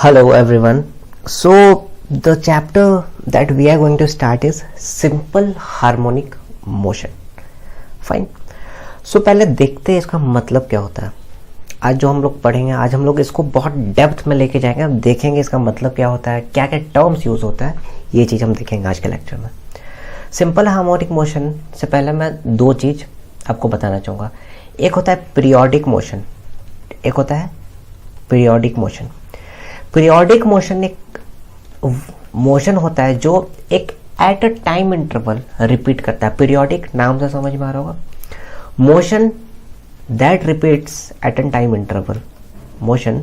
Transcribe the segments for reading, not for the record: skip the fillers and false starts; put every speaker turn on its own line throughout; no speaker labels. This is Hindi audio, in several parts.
Hello everyone. So the chapter that we are going to start is simple harmonic motion. Fine. So पहले देखते हैं इसका मतलब क्या होता है. आज जो हम लोग पढ़ेंगे, आज हम लोग इसको बहुत डेप्थ में लेके जाएंगे. हम देखेंगे इसका मतलब क्या होता है, क्या क्या टर्म्स यूज होता है, ये चीज़ हम देखेंगे आज के लेक्चर में. सिंपल हार्मोनिक मोशन से पहले मैं दो चीज़ आपको बताना चाहूँगा. एक होता है पीरियोडिक मोशन, एक होता है पीरियोडिक मोशन. पीरियोडिक मोशन एक मोशन होता है जो एक at a time interval repeat करता है. पीरियोडिक नाम से समझ में आ रहा होगा. Motion that repeats at a time interval, motion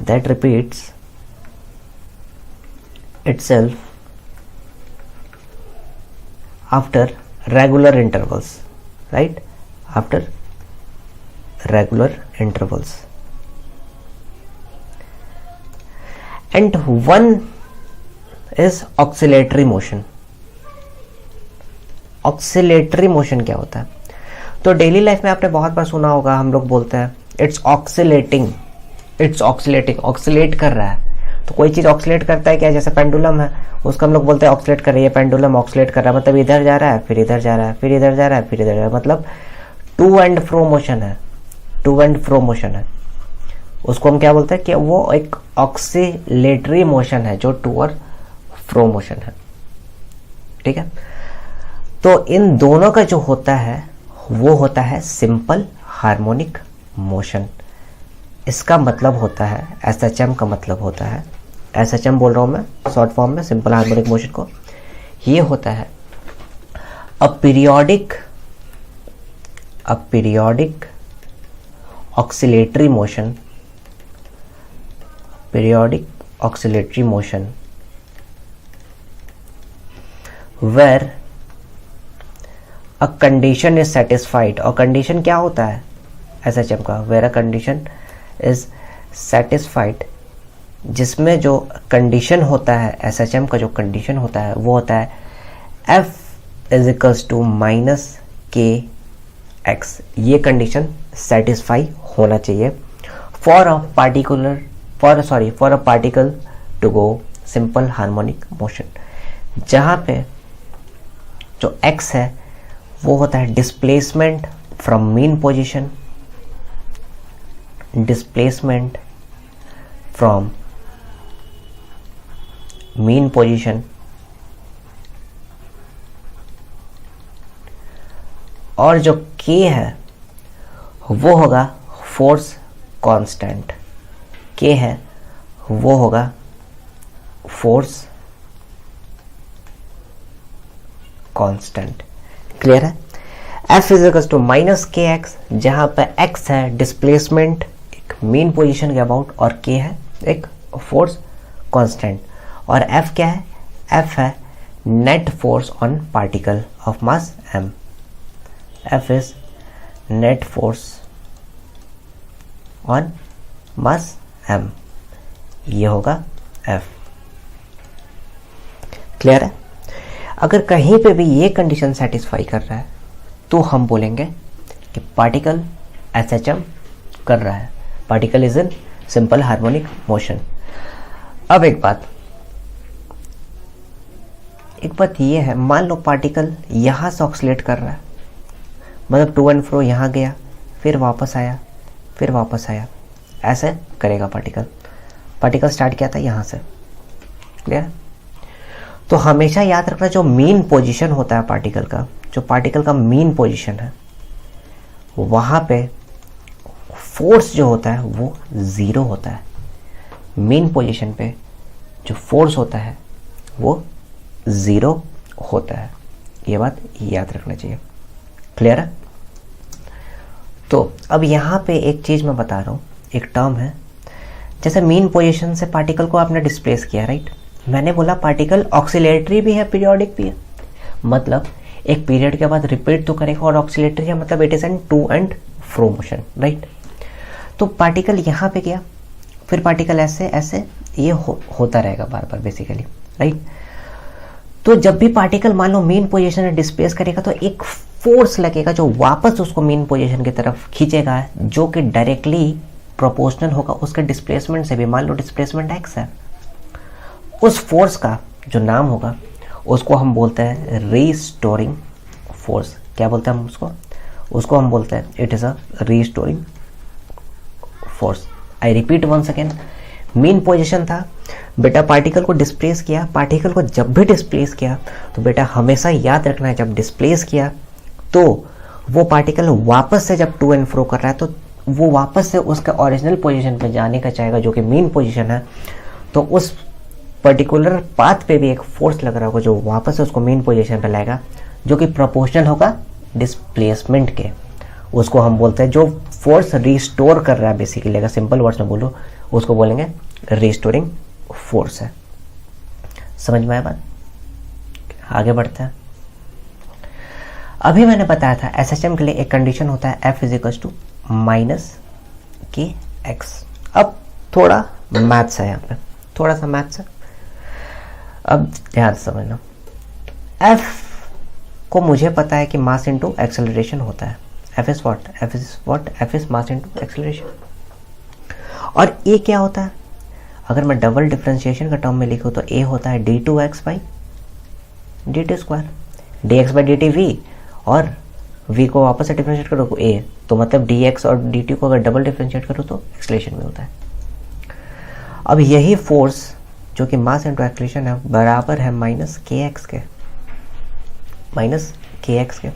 that repeats itself after regular intervals, right? After regular intervals. And one is oscillatory motion. Oscillatory motion क्या होता है? तो डेली लाइफ में आपने बहुत बार सुना होगा, हम लोग बोलते हैं it's oscillating, it's oscillating, oxalate कर रहा है. तो कोई चीज ऑक्सीलेट करता है क्या, जैसे पेंडुलम है, उसका हम लोग बोलते हैं ऑक्सीलेट कर रही है, पेंडुलम ऑक्सीलेट कर रहा है, मतलब इधर जा रहा है, फिर इधर जा रहा है, फिर इधर जा रहा है, फिर इधर जा रहा है, मतलब टू एंड फ्रो मोशन है, टू एंड फ्रो मोशन है. उसको हम क्या बोलते हैं कि वो एक ऑक्सीलेटरी मोशन है जो टू और फ्रो मोशन है. ठीक है. तो इन दोनों का जो होता है वो होता है सिंपल हार्मोनिक मोशन. इसका मतलब होता है, एसएचएम का मतलब होता है, एसएचएम बोल रहा हूं मैं शॉर्ट फॉर्म में, सिंपल हार्मोनिक मोशन को. ये होता है a periodic oscillatory motion, periodic oscillatory motion where a condition is satisfied. और condition क्या होता है SHM का, where a condition is satisfied, जिसमें जो condition होता है, SHM का जो condition होता है वो होता है F is equals to minus KX. ये condition satisfy होना चाहिए for a particle to go simple harmonic motion. जहां पे जो x है वो होता है displacement from mean position, displacement from mean position, और जो k है वो होगा फोर्स कांस्टेंट. के है वो होगा फोर्स कांस्टेंट. क्लियर है. F is equal to minus K X, जहां पे x है डिस्प्लेसमेंट एक मीन पोजीशन के अबाउट, और k है एक फोर्स कांस्टेंट. और F क्या है? F है net force on particle of mass m. F is net force on mass m. ये होगा F. क्लियर है. अगर कहीं पे भी ये कंडीशन सेटिस्फाई कर रहा है तो हम बोलेंगे कि पार्टिकल SHM कर रहा है, particle is in simple harmonic motion. अब एक बात ये है, मान लो पार्टिकल यहां से ऑक्सीलेट कर रहा है, मतलब टू एंड फ्रो, यहां गया फिर वापस आया, फिर वापस आया, ऐसे करेगा पार्टिकल स्टार्ट किया था यहां से. क्लियर. तो हमेशा याद रखना, जो मीन पोजीशन होता है पार्टिकल का, जो पार्टिकल का मीन पोजीशन है, वहां पे फोर्स जो होता है वो जीरो होता है. मीन पोजीशन पे जो फोर्स होता है वो जीरो होता है. ये बात याद रखना चाहिए. क्लियर है. तो अब यहां पे एक चीज मैं बता रहा हूं, एक टर्म है, जैसे मीन पोजीशन से पार्टिकल को आपने डिस्प्लेस किया, राइट. मैंने बोला पार्टिकल ऑक्सीलेटरी भी है, पीरियोडिक भी है, मतलब एक पीरियड के बाद रिपीट तो करेगा, और ऑक्सीलेटरी है मतलब it is an to and fro motion, right. तो पार्टिकल यहाँ पे गया, फिर पार्टिकल ऐसे ऐसे ये होता रहेगा बार बार बेसिकली, राइट. तो जब भी पार्टिकल मान लो मीन पोजीशन में डिस्प्लेस करेगा तो एक फोर्स लगेगा जो वापस उसको मीन पोजीशन की तरफ खींचेगा, जो कि डायरेक्टली प्रोपोर्शनल होगा उसके डिस्प्लेसमेंट से भी। मान लो डिस्प्लेसमेंट x है, उस फोर्स का जो नाम होगा उसको हम बोलते हैं रीस्टोरिंग फोर्स। क्या बोलते हैं हम उसको हम बोलते हैं it is a restoring force. I repeat once again, mean position था बेटा, पार्टिकल को डिस्प्लेस किया। पार्टिकल को जब भी डिस्प्लेस किया तो बेटा हमेशा याद रखना है, जब डिस्प्लेस किया तो वो पार्टिकल वापस से जब टू एंड फ्रो कर रहा है तो वो वापस से उसका ओरिजिनल पोजीशन पे जाने का चाहेगा, जो कि मीन पोजीशन है। तो उस पर्टिकुलर पाथ पे भी एक फोर्स लग रहा होगा जो वापस से उसको मीन पोजीशन पे लाएगा, जो कि प्रोपोर्शनल होगा डिस्प्लेसमेंट के। उसको हम बोलते हैं, जो फोर्स रिस्टोर कर रहा है बेसिकली, अगर सिंपल वर्ड्स में बोलो उसको बोलेंगे रिस्टोरिंग फोर्स है। समझ में आया बात? आगे बढ़ते हैं। अभी मैंने बताया था एसएचएम के लिए एक कंडीशन होता है F = -kx। अब थोड़ा मैथ्स है, यहाँ पे थोड़ा सा मैथ्स है, अब ध्यान से समझना। F को मुझे पता है कि मास इंटू एक्सेलरेशन होता है। F is mass into acceleration. और ए क्या होता है? अगर मैं डबल डिफरेंशिएशन का टर्म में लिखूँ तो ए होता है d2x/dt², dx/dt v, और v को वापस से डिफरेंशिएट करो तो a, तो मतलब dx और dt को अगर डबल डिफरेंशिएट करो तो एक्सेलरेशन में होता है। अब यही फोर्स जो कि मास इंटू एक्सेलरेशन है बराबर है -kx के।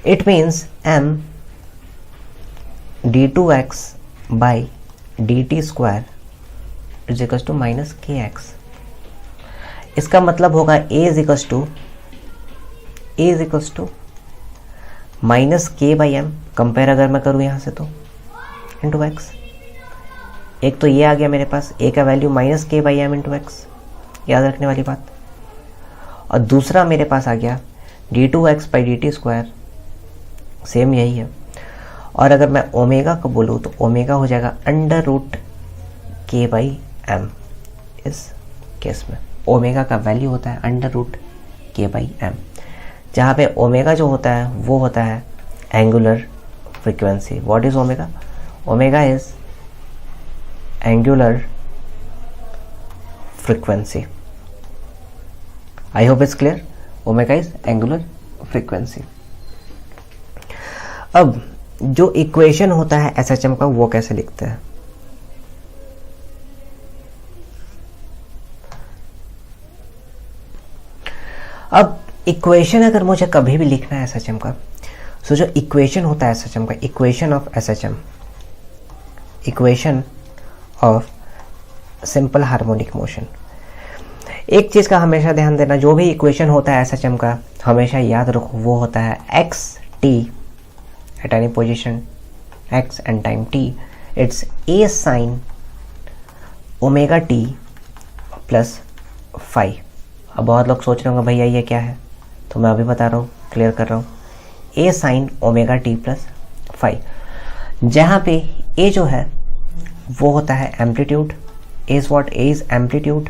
It means m d2x/dt² is equal to -kx। इसका मतलब होगा a is equal to -k/m, compare अगर मैं करूँ यहाँ से तो इंटू x। एक तो ये आ गया मेरे पास, a का वैल्यू -k/m इंटू x, याद रखने वाली बात। और दूसरा मेरे पास आ गया d2x/dt², सेम यही है। और अगर मैं ओमेगा को बोलूँ तो ओमेगा हो जाएगा √k/m। इस केस में ओमेगा का वैल्यू होता है √k/m, जहाँ पे ओमेगा जो होता है वो होता है angular frequency. What is omega? Omega is angular frequency. I hope it's clear. Omega is angular frequency. अब जो इक्वेशन होता है एसएचएम का वो कैसे लिखते हैं? अब इक्वेशन अगर मुझे कभी भी लिखना है एसएचएम का, सो जो इक्वेशन होता है एसएचएम का, equation of SHM, equation of simple harmonic motion. एक चीज का हमेशा ध्यान देना, जो भी इक्वेशन होता है एसएचएम का हमेशा याद रखो वो होता है xt at any position x and time t, it's a sin omega t plus phi। अब बहुत लोग सोच रहे होंगे भैया ये क्या है, तो मैं अभी बता रहा हूँ, क्लियर कर रहा हूँ। a sin omega t plus phi, जहाँ पे a जो है वो होता है amplitude. a is what? a is amplitude।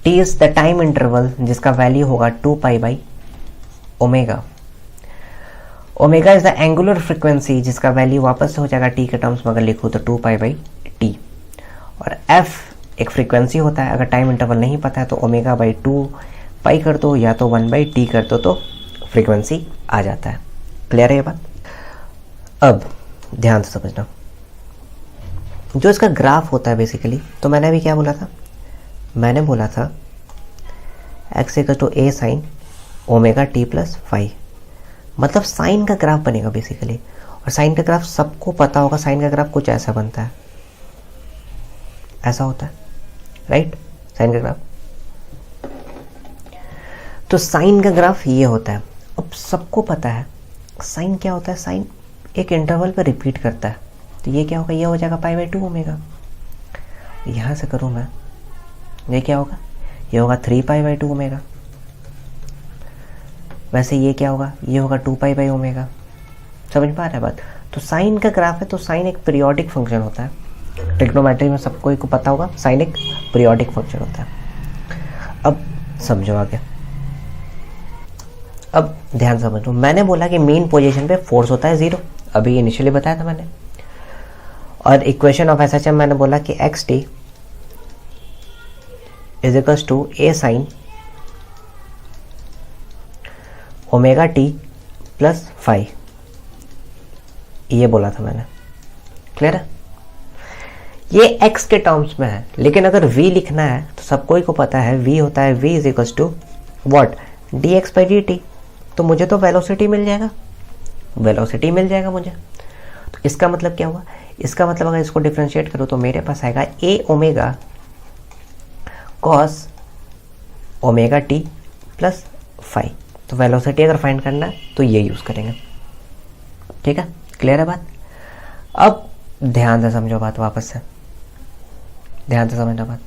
t is the time interval जिसका वैल्यू होगा 2π/ओमेगा। Omega is the angular frequency जिसका वैल्यू वापस से हो जाएगा t के टर्म्स में अगर लिखूँ तो 2π/t। और f एक फ्रीक्वेंसी होता है, अगर टाइम इंटरवल नहीं पता है तो ω/2π कर दो या तो 1/t कर दो तो फ्रीक्वेंसी आ जाता है। क्लियर है ये बात? अब ध्यान से समझना, जो इसका ग्राफ होता है बेसिकली, तो मैंने अभी क्या बोला था? मैंने बोला था x = a sin omega t plus phi, मतलब साइन का ग्राफ बनेगा बेसिकली। और साइन का ग्राफ सबको पता होगा, साइन का ग्राफ कुछ ऐसा बनता है, ऐसा होता है, राइट? साइन का ग्राफ, तो साइन का ग्राफ ये होता है। अब सबको पता है साइन क्या होता है, साइन एक इंटरवल पर रिपीट करता है, तो ये क्या होगा? ये हो जाएगा π/2 ओमेगा। यहाँ से करूँ मैं, ये क्या होगा? ये होगा 3π/2 ओमेगा। वैसे ये क्या होगा? ये होगा 2π/ओमेगा। समझ पा रहा है बात? तो साइन का ग्राफ है, तो साइन एक पीरियोडिक फंक्शन होता है। ट्रिग्नोमेट्री में सबको को पता होगा, साइन एक पीरियोडिक फंक्शन होता है। अब समझो आगे, अब ध्यान समझो, मैंने बोला कि मीन पोजीशन पे फोर्स होता है 0, अभी इनिशियली बताया था मैंने। और इक्वेशन ऑफ एसएचएम मैंने बोला कि X T is equals to A sine omega T plus phi, ये बोला था मैंने। क्लियर है? ये x के टर्म्स में है, लेकिन अगर v लिखना है तो सबको ही को पता है v होता है v is equals to what, D x by D T. तो मुझे तो वेलोसिटी मिल जाएगा, वेलोसिटी मिल जाएगा मुझे। तो इसका मतलब क्या हुआ? इसका मतलब अगर इसको डिफ्रेंशिएट करो तो मेरे पास आएगा a omega cos omega T plus phi. तो वेलोसिटी अगर फाइंड करना है तो ये यूज़ करेंगे। ठीक है, क्लियर है बात? अब ध्यान से समझो बात, वापस से ध्यान से समझना बात।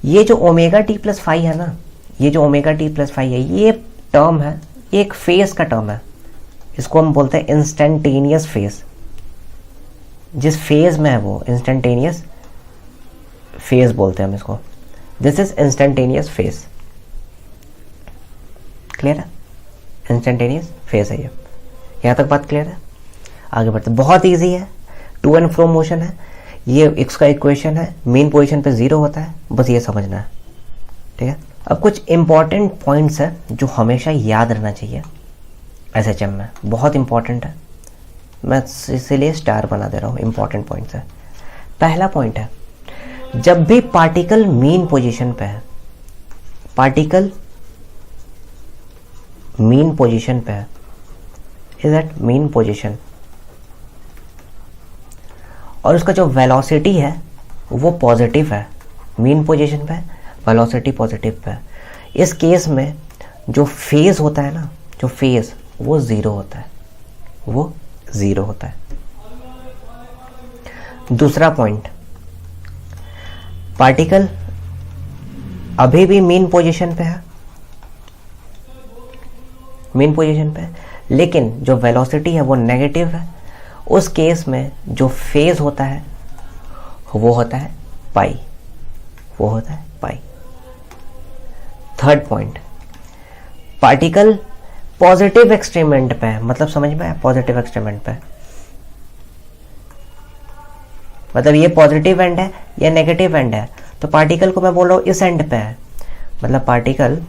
ये जो ओमेगा टी प्लस फाई है ना, ये जो ओमेगा टी प्लस फाई है, ये टर्म है, ये एक फेज का टर्म है। इसको हम बोलते हैं इंस्टेंटेनियस फेज। जिस फेज में है वो इंस्टेंटेनियस फेज बोलते हैं हम इसको। This is instantaneous phase. Clear है? इंस्टेंटेनियस फेज है ये। यहां तक बात क्लियर है? आगे बढ़ते, बहुत इजी है, टू एंड फ्रो मोशन है, ये इसका इक्वेशन है, मेन पोजीशन पे 0 होता है, बस ये समझना है। ठीक है, अब कुछ इंपॉर्टेंट पॉइंट्स है जो हमेशा याद रहना चाहिए एसएचएम में, बहुत इंपॉर्टेंट है, मैं इसीलिए स्टार बना दे रहा हूँ। इंपॉर्टेंट पॉइंट्स है। पहला पॉइंट है, जब भी पार्टिकल मीन पोजीशन पे है, पार्टिकल मीन पोजीशन पे है, इज एट मीन पोजीशन, और उसका जो वेलोसिटी है वो पॉजिटिव है, मीन पोजीशन पे वेलोसिटी पॉजिटिव पे है, इस केस में जो फेज होता है ना, जो फेज वो 0 होता है, वो 0 होता है। दूसरा पॉइंट, पार्टिकल अभी भी मीन पोजीशन पे है, मीन पोजीशन पे है, लेकिन जो वेलोसिटी है वो नेगेटिव है, उस केस में जो फेज होता है वो होता है पाई, वो होता है pi. Third point, particle positive extreme पे है, मतलब समझ में आया? पॉजिटिव एक्सट्रीम पे, मतलब ये पॉजिटिव एंड है या नेगेटिव एंड है, तो पार्टिकल को मैं बोल रहा हूं इस एंड पे है, मतलब पार्टिकल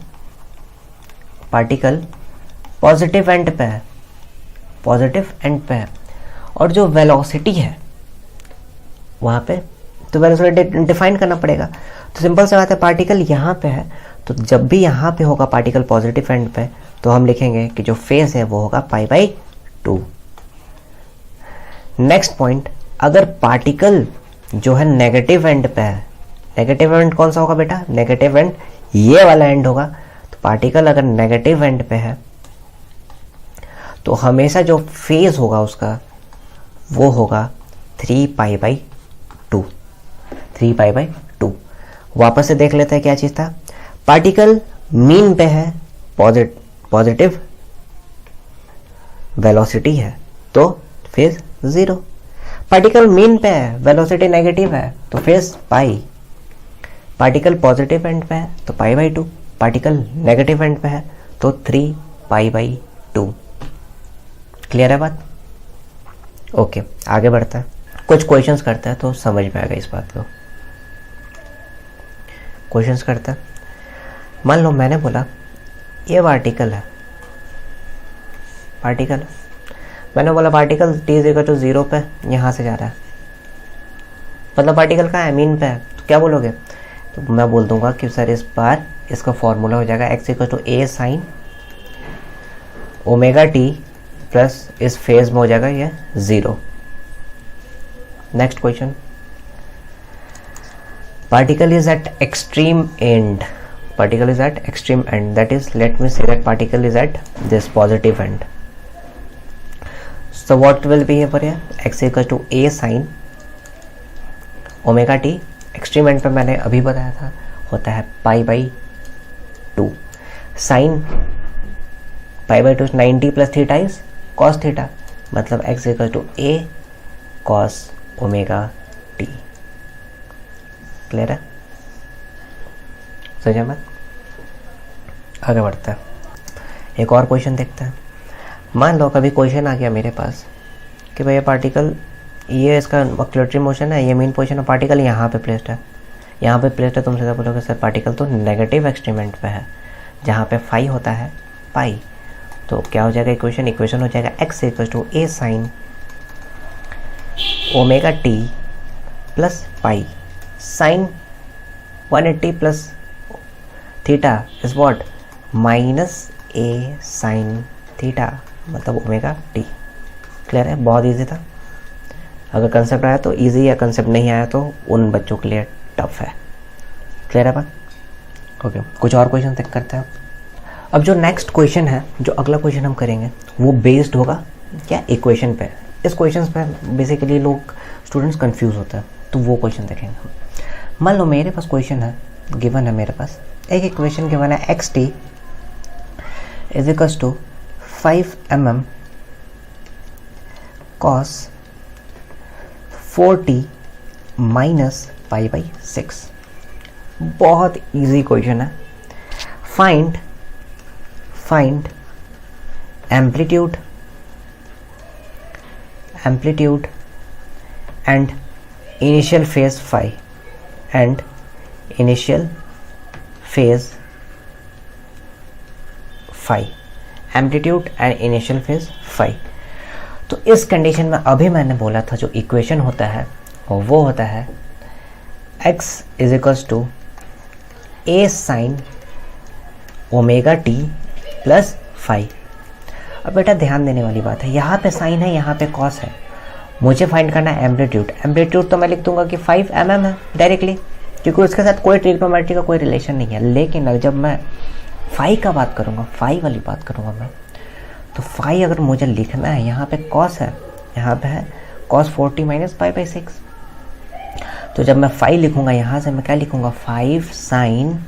पॉजिटिव एंड पे है, पॉजिटिव एंड पे है, और जो वेलोसिटी है वहां पे, तो वेलोसिटी डिफाइन करना पड़ेगा। तो सिंपल सी बात है, पार्टिकल यहाँ पे है, तो जब भी यहाँ पे होगा पार्टिकल पॉजिटिव एंड पे, तो हम लिखेंगे कि जो फेज है वो होगा पाई बाई 2। नेक्स्ट पॉइंट, अगर पार्टिकल जो है नेगेटिव एंड पे है, नेगेटिव एंड कौन सा होगा बेटा? नेगेटिव एंड ये वाला एंड होगा। तो पार्टिकल अगर नेगेटिव एंड पे है तो हमेशा जो फेज होगा उसका वो होगा 3 पाई बाई 2, 3 पाई बाई 2। वापस से देख लेते हैं क्या चीज था। पार्टिकल मीन पे है, पॉजिटिव वेलोसिटी है, तो फेज 0। पार्टिकल मीन पे है, वेलोसिटी नेगेटिव है, तो phase pi. Particle positive and पे है तो पाई बाई 2, पार्टिकल नेगेटिव एंड पे है तो 3 पाई बाई 2। क्लियर है बात? ओके, आगे बढ़ता है, कुछ क्वेश्चंस करता है तो समझ में आएगा इस बात को। क्वेश्चंस करता है, मान लो मैंने बोला ये पार्टिकल है, पार्टिकल मैंने बोला particle t is equal to 0 पे यहाँ से जा रहा है, मतलब पार्टिकल कहाँ है? मीन पे है। तो क्या बोलोगे? तो मैं बोल दूंगा कि सर इस बार इसका फॉर्मूला हो जाएगा x equal to a sine omega T plus इस फेज में हो जाएगा ये 0। Next question, particle is at extreme end, particle is at extreme end, that is, let me say that particle is at this positive end. So what will be here for here? X equal to a sin omega t, extreme end पे मैंने अभी बताया था होता है pi by 2, sine pi by 2 90 plus theta is cos theta, मतलब x equal to a cos omega T. Clear है? समझा मत? आगे बढ़ता है, एक और क्वेश्चन देखते हैं। मान लो कभी क्वेश्चन आ गया मेरे पास कि भैया पार्टिकल ये इसका ऑक्सीलटरी मोशन है, ये मेन पोजीशन है, पार्टिकल यहाँ पे प्लेस्ड है, यहाँ पे प्लेस्ड है। तुम सीधा बोलोगे सर पार्टिकल तो नेगेटिव एक्सट्रीमेंट पे है जहाँ पे फाई होता है पाई। तो क्या हो जाएगा इक्वेशन हो जाएगा x equal to a sine omega t plus pi sine 180 plus theta is what minus a sine theta मतलब ओमेगा टी। क्लियर है? बहुत इजी था। अगर कंसेप्ट आया तो इजी है, कंसेप्ट नहीं आया तो उन बच्चों के लिए टफ है। क्लियर है बात? ओके, कुछ और क्वेश्चन देख करते हैं। अब जो नेक्स्ट क्वेश्चन है, जो अगला क्वेश्चन हम करेंगे वो बेस्ड होगा क्या इक्वेशन पे। इस क्वेश्चन पे बेसिकली लोग स्टूडेंट्स कंफ्यूज होते हैं, तो वो क्वेश्चन देखेंगे हम। मान लो मेरे पास क्वेश्चन है, गिवन है मेरे पास एक इक्वेशन गिवन है X T is equals to 5 mm cos 4t minus pi by 6। बहुत इजी क्वेश्चन है। Find amplitude and initial phase phi and initial phase phi, amplitude and initial phase phi. तो इस कंडीशन में अभी मैंने बोला था जो इक्वेशन होता है वो होता है x is equals to a sine omega T plus phi. अब बेटा ध्यान देने वाली बात है, यहाँ पे साइन है, यहाँ पे कॉस है। मुझे फाइंड करना है एम्पलीट्यूड। एम्पलीट्यूड तो मैं लिख दूंगा कि 5 mm है डायरेक्टली, क्योंकि उसके साथ कोई ट्रिग्नोमेट्री का कोई रिलेशन नहीं है। लेकिन जब मैं फाई का बात करूँगा, फाई वाली बात करूँगा मैं, तो फाई अगर मुझे लिखना है, यहाँ पे कॉस है, यहाँ पे है कॉस 40 माइनस पाई बाई 6। तो जब मैं फाई लिखूँगा यहाँ से मैं क्या लिखूँगा 5 साइन,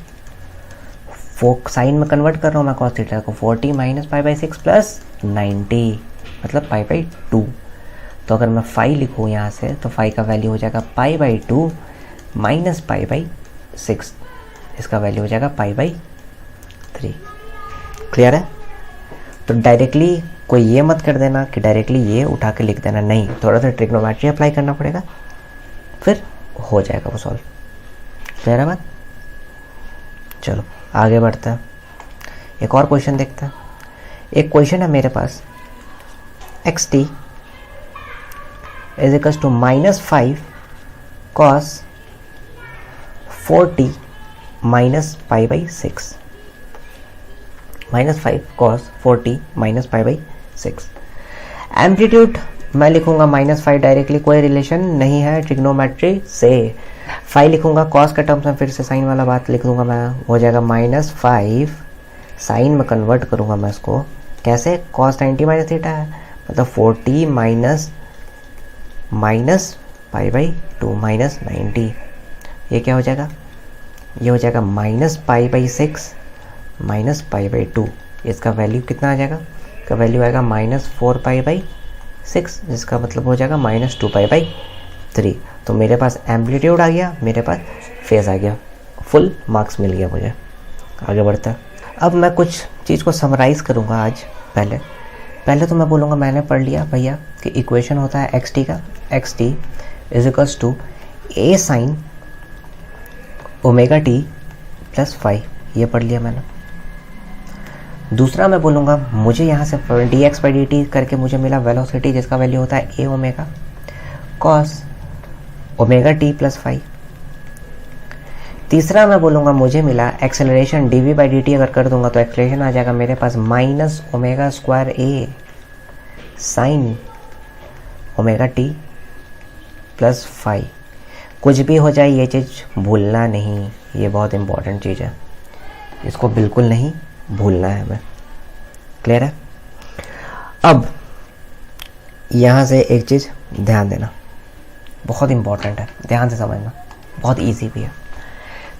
साइन में कन्वर्ट कर रहा हूँ मैं कॉस थीटा को, 40 माइनस पाई बाई 6 प्लस 90 मतलब पाई बाई 2। तो अगर मैं फाई लिखूँ यहाँ से तो फाई का वैल्यू हो जाएगा पाई बाई 2 माइनस पाई बाई 6, इसका वैल्यू हो जाएगा पाई बाई 3। क्लियर है? तो डायरेक्टली कोई ये मत कर देना कि डायरेक्टली ये उठा के लिख देना, नहीं, थोड़ा सा ट्रिग्नोमेट्री अप्लाई करना पड़ेगा, फिर हो जाएगा वो सॉल्व। क्लियर है बात? चलो आगे बढ़ते हैं, एक और क्वेश्चन देखते हैं। एक क्वेश्चन है मेरे पास x T is equals to minus 5 cos 4t minus pi by 6, minus 5 cos 4t minus pi by 6। Amplitude मैं लिखूंगा माइनस 5 डायरेक्टली, कोई रिलेशन नहीं है ट्रिग्नोमेट्री से। 5 लिखूंगा कॉस के टर्म्स में, फिर से साइन वाला बात लिख दूंगा मैं, हो जाएगा माइनस 5, साइन में कन्वर्ट करूंगा मैं इसको कैसे, कॉस 90 माइनस थीटा है मतलब 40 माइनस पाई बाई 2 माइनस 90। ये क्या हो जाएगा? ये हो जाएगा minus pi by 6 minus pi by 2। इसका वैल्यू कितना आ जाएगा? इसका वैल्यू आएगा माइनस 4 पाई बाई 6, जिसका मतलब हो जाएगा माइनस 2 पाई बाई 3। तो मेरे पास एम्पलीट्यूड आ गया, मेरे पास फेज आ गया, फुल मार्क्स मिल गया मुझे। आगे बढ़ता है। अब मैं कुछ चीज़ को समराइज़ करूँगा आज। पहले तो मैं बोलूँगा मैंने पढ़ लिया भैया कि इक्वेशन होता है एक्स टी का, X T is equals to A sine omega T plus phi, ये पढ़ लिया मैंने। दूसरा मैं बोलूँगा मुझे यहाँ से d x by D t करके मुझे मिला वेलोसिटी, जिसका वैल्यू होता है a omega cos omega T plus phi. तीसरा मैं बोलूँगा मुझे मिला acceleration d v by D t, अगर कर दूंगा तो एक्सेलरेशन आ जाएगा मेरे पास minus omega square a sine omega T plus phi. कुछ भी हो जाए ये चीज़ भूलना नहीं, ये बहुत इंपॉर्टेंट चीज़ है, इसको बिल्कुल नहीं भूलना है हमें। क्लियर है? अब यहाँ से एक चीज़ ध्यान देना, बहुत इंपॉर्टेंट है, ध्यान से समझना, बहुत इजी भी है।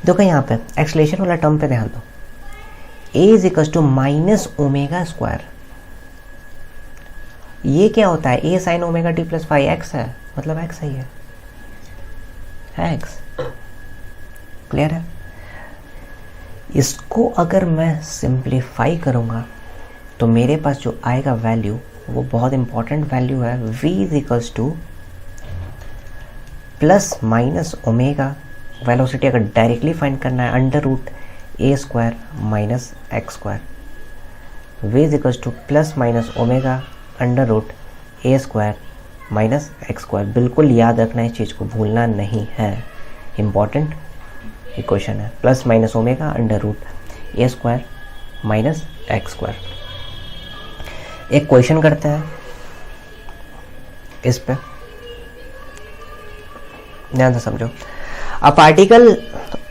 देखो यहाँ पे एक्सेलरेशन वाला टर्म पे ध्यान दो, a is equal to minus omega square. ये क्या होता है? a sine omega T plus phi, X है मतलब एक्स है, ये है एक्स। क्लियर है? इसको अगर मैं सिंप्लीफाई करूंगा तो मेरे पास जो आएगा वैल्यू वो बहुत इंपॉर्टेंट वैल्यू है, v is equals to plus minus omega, velocity अगर डायरेक्टली फाइंड करना है under root A square minus x square, v is equals to plus minus omega under root A square minus x square. बिल्कुल याद रखना है, चीज़ को भूलना नहीं है, इम्पॉर्टेंट इक्वेशन है, plus minus omega under root ए स्क्वायर माइनस एक्स स्क्वायर। एक क्वेश्चन करते हैं इस पे, ध्यान से समझो। अब पार्टिकल,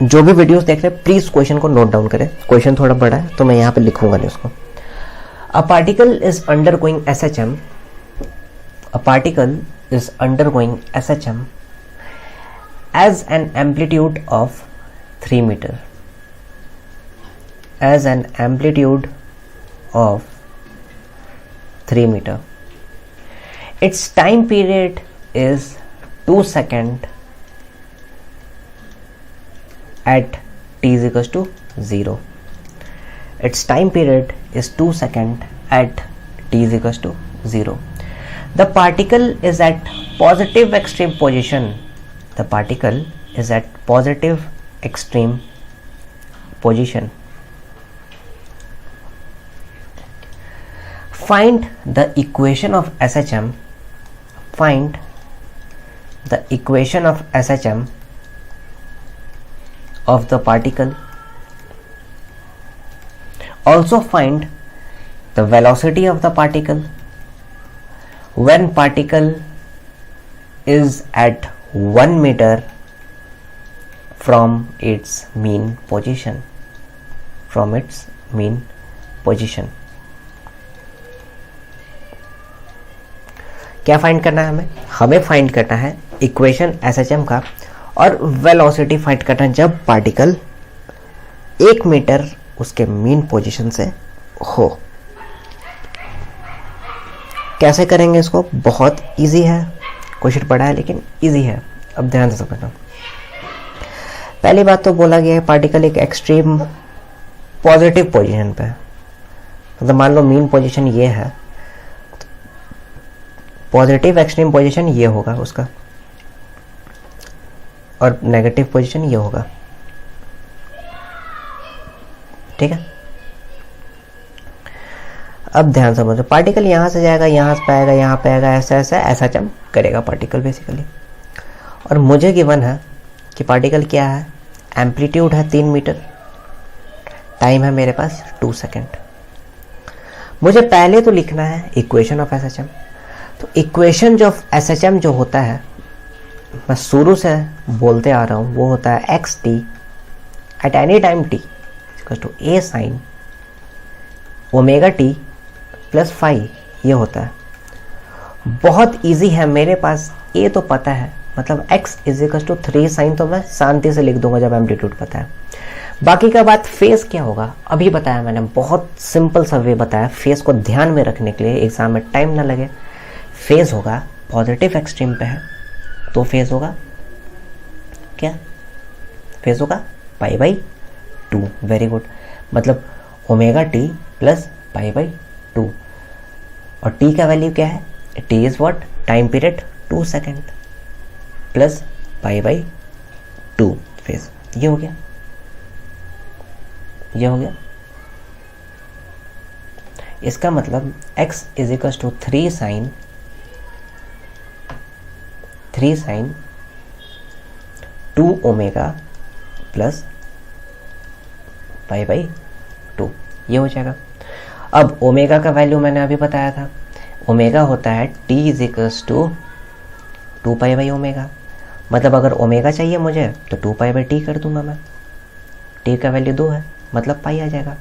जो भी वीडियोस देख रहे हैं प्लीज क्वेश्चन को नोट डाउन करें, क्वेश्चन थोड़ा बड़ा है तो मैं यहाँ पे लिखूंगा नहीं उसको। A particle is undergoing SHM, a particle is undergoing SHM as an amplitude of 3 meter, as an amplitude of 3 meter. Its time period is 2 seconds at t is equals to 0. Its time period is 2 seconds at t is equals to 0. The particle is at positive extreme position. The particle is at positive extreme position. Find the equation of SHM. Find the equation of SHM of the particle. Also find the velocity of the particle when particle is at 1 meter from its mean position, from its mean position. क्या फाइंड करना है हमें? हमें फाइंड करना है इक्वेशन SHM का और वेलोसिटी फाइंड करना है जब पार्टिकल 1 मीटर उसके मीन पोजीशन से हो। कैसे करेंगे इसको? बहुत इजी है, क्वेश्चन पढ़ा है लेकिन इजी है, अब ध्यान से समझना। पहली बात तो बोला गया है पार्टिकल एक एक्सट्रीम पॉजिटिव पोजीशन पे, मतलब मान लो मीन पोजीशन ये है, पॉजिटिव एक्सट्रीम पोजीशन ये होगा उसका और नेगेटिव पोजीशन ये होगा, ठीक है। अब ध्यान समझो, पार्टिकल यहाँ से जाएगा, यहाँ से आएगा, यहाँ पे आएगा, ऐसा SHM करेगा पार्टिकल बेसिकली। और मुझे गिवन है कि पार्टिकल क्या है, एम्पलीट्यूड है 3 मीटर, टाइम है मेरे पास 2 सेकेंड। मुझे पहले तो लिखना है इक्वेशन ऑफ SHM। तो इक्वेशन जो SHM जो होता है, मैं शुरू से बोलते आ रहा हूँ, वो होता है xt at any time t equals to a sine omega t plus phi, ये होता है। बहुत इजी है, मेरे पास a तो पता है, मतलब x is equal to 3 sine, तो मैं शांति से लिख दूंगा जब एम्पलीट्यूड पता है। बाकी का बात फेस क्या होगा अभी बताया मैंने, बहुत सिंपल सा वे बताया फेस को ध्यान में रखने के लिए, एग्जाम में टाइम ना लगे। फेस होगा पॉजिटिव एक्सट्रीम पे है तो फेस होगा क्या, फेस होगा पाई बाई 2, वेरी गुड, मतलब omega T plus pi by 2। और टी का वैल्यू क्या है, T is what, time period 2 second plus pi by 2 phase, ये हो गया, ये हो गया। इसका मतलब x is equal to 3 sine 2 omega plus pi by 2, ये हो जाएगा। अब ओमेगा का वैल्यू मैंने अभी बताया था, ओमेगा होता है t is equals to 2 pi by omega, मतलब अगर ओमेगा चाहिए मुझे तो 2 पाई बाई टी कर दूंगा मैं, t का वैल्यू 2 है मतलब पाई आ जाएगा।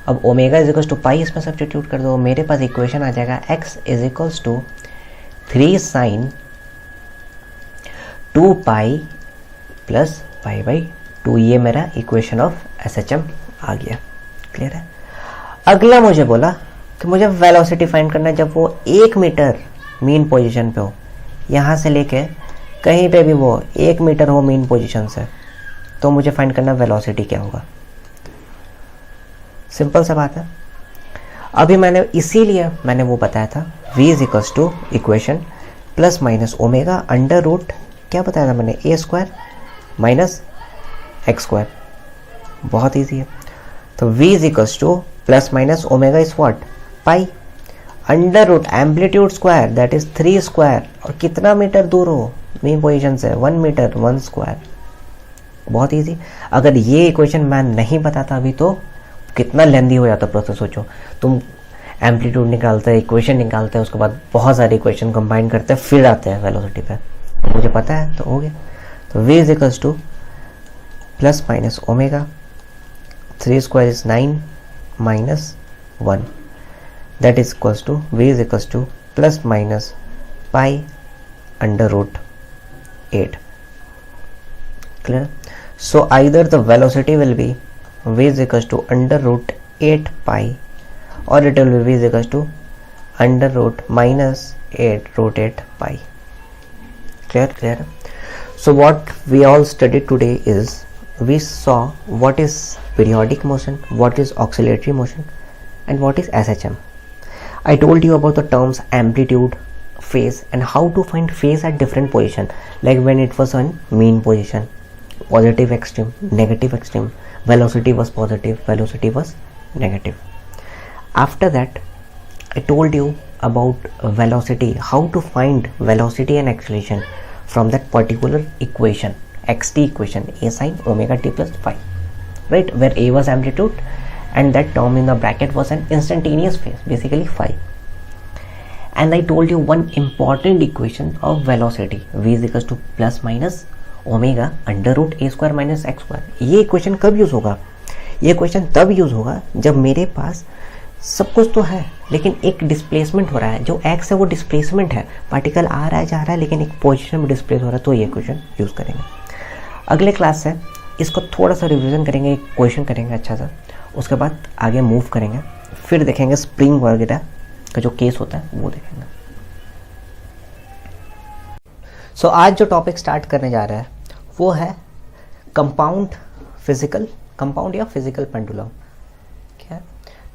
अब ओमेगा इज इक्वल्स टू पाई इसमें सब्स्टिट्यूट कर दो, मेरे पास इक्वेशन आ जाएगा x is equals to 3 sine 2 pi plus pi by 2, ये मेरा इक्वेशन ऑफ SHM आ गया। क्लियर है। अगला मुझे बोला कि मुझे वेलोसिटी फाइंड करना है जब वो 1 मीटर मीन पोजीशन पे हो, यहाँ से लेके कहीं पे भी वो 1 मीटर हो मीन पोजीशन से, तो मुझे फाइंड करना वेलोसिटी क्या होगा। सिंपल सा बात है। अभी मैंने इसीलिए मैंने वो बताया था v is equals to equation plus minus omega under root क्या बताया था मैंने A square minus x square, बहुत ईजी है। तो v is equals to plus minus omega is what pi under root amplitude square that is 3 square, और कितना मीटर दूर हो मेन पोजीशन से 1 मीटर 1 स्क्वायर, बहुत इजी। अगर ये इक्वेशन मैं नहीं बताता अभी तो कितना लेंदी हो जाता प्रोसेस। सोचो तुम एम्पलीट्यूड निकालते हैं, इक्वेशन निकालते हैं, उसके बाद बहुत सारे इक्वेशन कंबाइन करते हैं, फिर आते हैं वेलोसिटी पे। मुझे पता है तो हो गया। तो v is equals to plus minus omega 3 square is 9 minus 1 that is equals to v is equals to plus minus pi under root 8। Clear? So either the velocity will be v is equals to under root 8 pi, or it will be v is equals to under root minus 8 root 8 pi. Clear? So what we all studied today is we saw what is periodic motion, what is oscillatory motion, and what is SHM. I told you about the terms amplitude, phase, and how to find phase at different position, like when it was on mean position, positive extreme, negative extreme, velocity was positive, velocity was negative. After that I told you about velocity, how to find velocity and acceleration from that particular equation, xt equation, a sin omega t plus phi, right, where a was amplitude and that term in the bracket was an instantaneous phase, basically phi. And I told you one important equation of velocity, v is equals to plus minus omega under root A square minus x square. ये इक्वेशन कब यूज होगा? ये इक्वेशन तब यूज होगा जब मेरे पास सब कुछ तो है लेकिन एक डिस्प्लेसमेंट हो रहा है, जो एक्स है वो डिस्प्लेसमेंट है, पार्टिकल आ रहा है जा रहा है लेकिन एक पोजीशन में डिस्प्लेस हो रहा है, तो ये इक्वेशन यूज करेंगे। अगले क्लास से इसको थोड़ा सा रिविजन करेंगे, एक क्वेश्चन करेंगे अच्छा सा, उसके बाद आगे मूव करेंगे, फिर देखेंगे स्प्रिंग वगैरह का जो केस होता है वो देखेंगे। सो आज जो टॉपिक स्टार्ट करने जा रहा है वो है कंपाउंड या फिजिकल पेंडुलम। क्या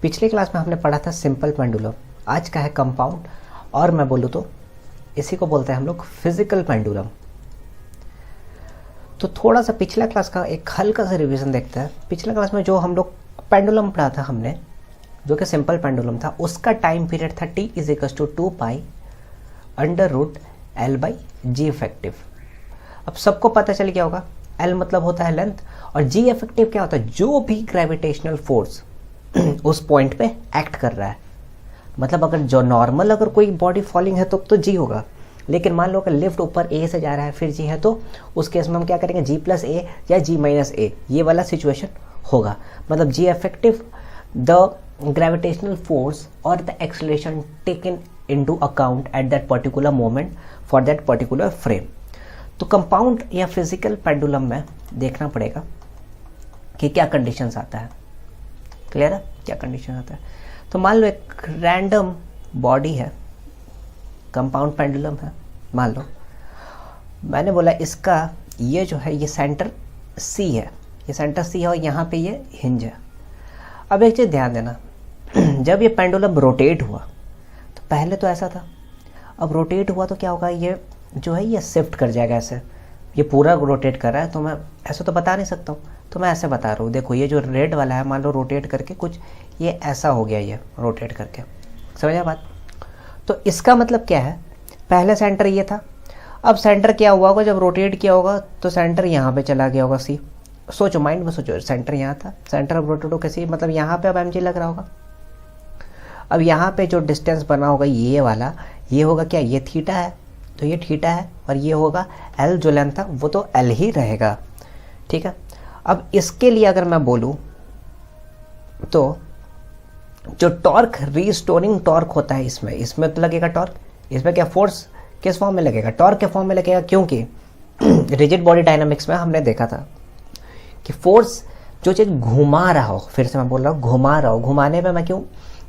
पिछले क्लास में हमने पढ़ा था सिंपल पेंडुलम, आज का है कंपाउंड, और मैं बोलूँ तो इसी को बोलते हैं हम लोग फिजिकल पेंडुलम। तो थोड़ा सा पिछला क्लास का एक हल्का सा रिवीजन देखते हैं। पिछले क्लास में जो हम लोग पेंडुलम पढ़ा था हमने, जो कि सिंपल पेंडुलम था, उसका टाइम पीरियड था t is equal to 2 pi under root L by G effective. अब सबको पता चल गया होगा L मतलब होता है लेंथ, और G इफेक्टिव क्या होता है? जो भी ग्रेविटेशनल फोर्स उस पॉइंट पे एक्ट कर रहा है। मतलब अगर जो नॉर्मल अगर कोई बॉडी फॉलिंग है तो G होगा, लेकिन मान लो अगर लिफ्ट ऊपर A से जा रहा है फिर G है, तो उस केस में हम क्या करेंगे? G प्लस A या G माइनस A, ये वाला सिचुएशन होगा। मतलब G effective the gravitational force और the acceleration taken into account at that particular moment for that particular frame. तो कंपाउंड या फिजिकल पेंडुलम में देखना पड़ेगा कि क्या कंडीशंस आता है। क्लियर है? क्या कंडीशन आता है? तो मान लो एक रैंडम बॉडी है, कंपाउंड पेंडुलम है, मान लो मैंने बोला इसका ये जो है ये सेंटर C है, ये सेंटर C है और यहाँ पे ये हिंज है। अब एक चीज़ ध्यान देना, जब ये पेंडुलम रोटेट हुआ तो पहले तो ऐसा था, अब रोटेट हुआ तो क्या होगा? ये जो है ये शिफ्ट कर जाएगा ऐसे, ये पूरा रोटेट कर रहा है, तो मैं ऐसा तो बता नहीं सकता हूँ, तो मैं ऐसे बता रहा हूँ। देखो ये जो रेड वाला है मान लो रोटेट करके कुछ ये ऐसा हो गया, ये रोटेट करके, समझा बात? तो इसका मतलब क्या है? पहले सेंटर ये था, अब सेंटर क्या हुआ होगा? जब रोटेट किया होगा तो सेंटर यहाँ पे चला गया होगा C। सोचो, माइंड में सोचो, सेंटर यहाँ था, सेंटर अब रोटेट होकर C, मतलब यहाँ पे अब mg लग रहा होगा। अब यहाँ पे जो डिस्टेंस बना होगा ये वाला, ये होगा क्या? ये थीटा है, तो ये थीटा है, और ये होगा L, जो लेंथ था वो तो L ही रहेगा। ठीक है, अब इसके लिए अगर मैं बोलूँ तो जो टॉर्क, रीस्टोरिंग टॉर्क होता है इसमें तो लगेगा टॉर्क, इसमें क्या फोर्स किस फॉर्म में लगेगा? टॉर्क के फॉर्म में लगेगा, क्योंकि रिजिड बॉडी डायनामिक्स में हमने देखा था कि फोर्स जो चीज़ घुमा रहा हो, फिर से मैं बोल रहा हूँ घुमा रहा हो, घुमाने में मैं क्यों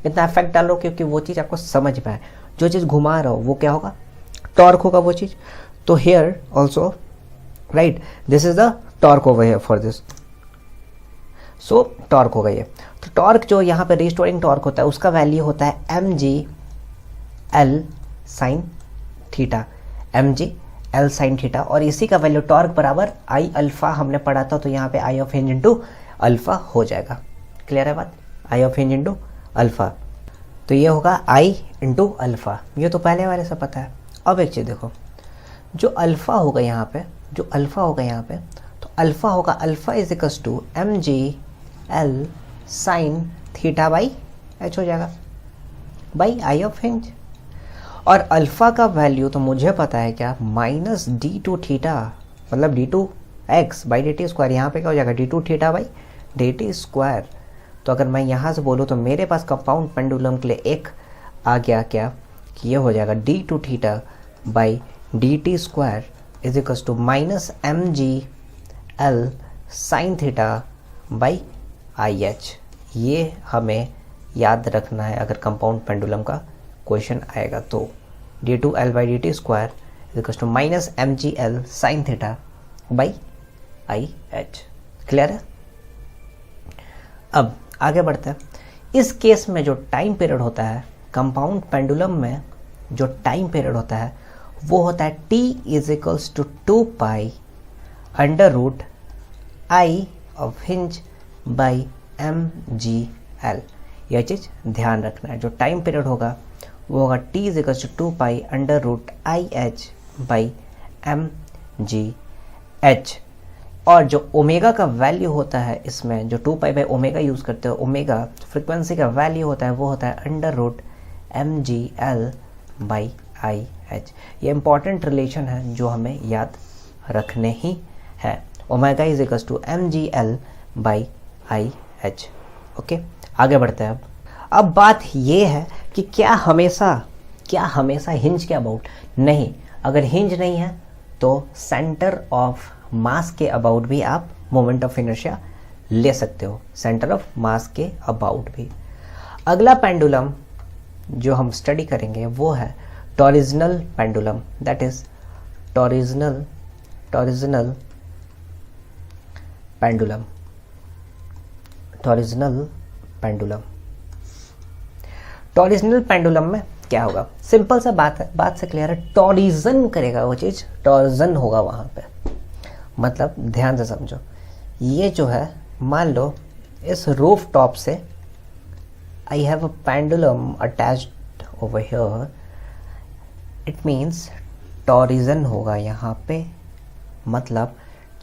इतना इफेक्ट डाल रहा हूँ? क्योंकि वो चीज़ आपको समझ में आए, जो चीज़ घुमा रहा हो वो क्या होगा? टॉर्क होगा वो चीज़। तो here also right, this is the torque over here for this. So torque होगा ये। तो टॉर्क जो यहाँ पे रिस्टोरिंग टॉर्क होता है उसका वैल्यू होता है mg/l sine theta, mg/l sine theta, और इसी का वैल्यू टॉर्क बराबर आई अल्फा हमने पढ़ा था, तो यहाँ पे आई ऑफ हिंज इंटू अल्फा हो जाएगा। क्लियर है बात? आई ऑफ हिंज इंटू अल्फा, तो ये होगा आई इंटू अल्फा, ये तो पहले वाले से पता है। अब एक चीज़ देखो, जो अल्फा होगा यहाँ पे, जो अल्फा होगा यहाँ पे, तो अल्फा होगा alpha is equals to mg/l sine theta by h हो जाएगा, बाई आई ऑफ हिंज। और अल्फा का वैल्यू तो मुझे पता है क्या, माइनस डी टू थीटा, मतलब D two X by D T square, यहाँ पे क्या हो जाएगा D two theta by D T square. तो अगर मैं यहाँ से बोलूँ तो मेरे पास कंपाउंड पेंडुलम के लिए एक आ गया क्या, कि ये हो जाएगा D two theta by D T square is equals to minus mg/l sine theta by I H. ये हमें याद रखना है अगर कंपाउंड पेंडुलम का क्वेश्चन आएगा तो, D two L by D T square is equals to minus mg/l sine theta by I H. Clear है? अब आगे बढ़ते हैं। इस केस में जो टाइम पीरियड होता है कंपाउंड पेंडुलम में, जो टाइम पीरियड होता है वो होता है t is equals to 2 pi under root I of hinge by mg/l। यह चीज़ ध्यान रखना है, जो टाइम पीरियड होगा वो होगा t is equals to 2 pi under root I H by mg/h। और जो ओमेगा का वैल्यू होता है इसमें, जो 2 पाई बाई ओमेगा यूज़ करते हो, ओमेगा फ्रिक्वेंसी का वैल्यू होता है वो होता है under root mg/l by I H. ये इंपॉर्टेंट रिलेशन है जो हमें याद रखने ही है। Omega is equals to mg/l by I H. Okay, आगे बढ़ते हैं। अब बात ये है कि क्या हमेशा हिंज के अबाउट नहीं, अगर हिंज नहीं है तो सेंटर ऑफ मास के अबाउट भी आप मोमेंट ऑफ इनर्शिया ले सकते हो, सेंटर ऑफ मास के अबाउट भी। अगला पेंडुलम जो हम स्टडी करेंगे वो है torsional pendulum, that is torsional pendulum. Torsional pendulum में क्या होगा, सिंपल सा बात है, बात से क्लियर है। टॉरिजन करेगा वो चीज, टॉरिजन होगा वहां पे, मतलब ध्यान से समझो। ये जो है, मान लो इस रूफ टॉप से I have a pendulum attached over here, it means torsion होगा यहाँ पे, मतलब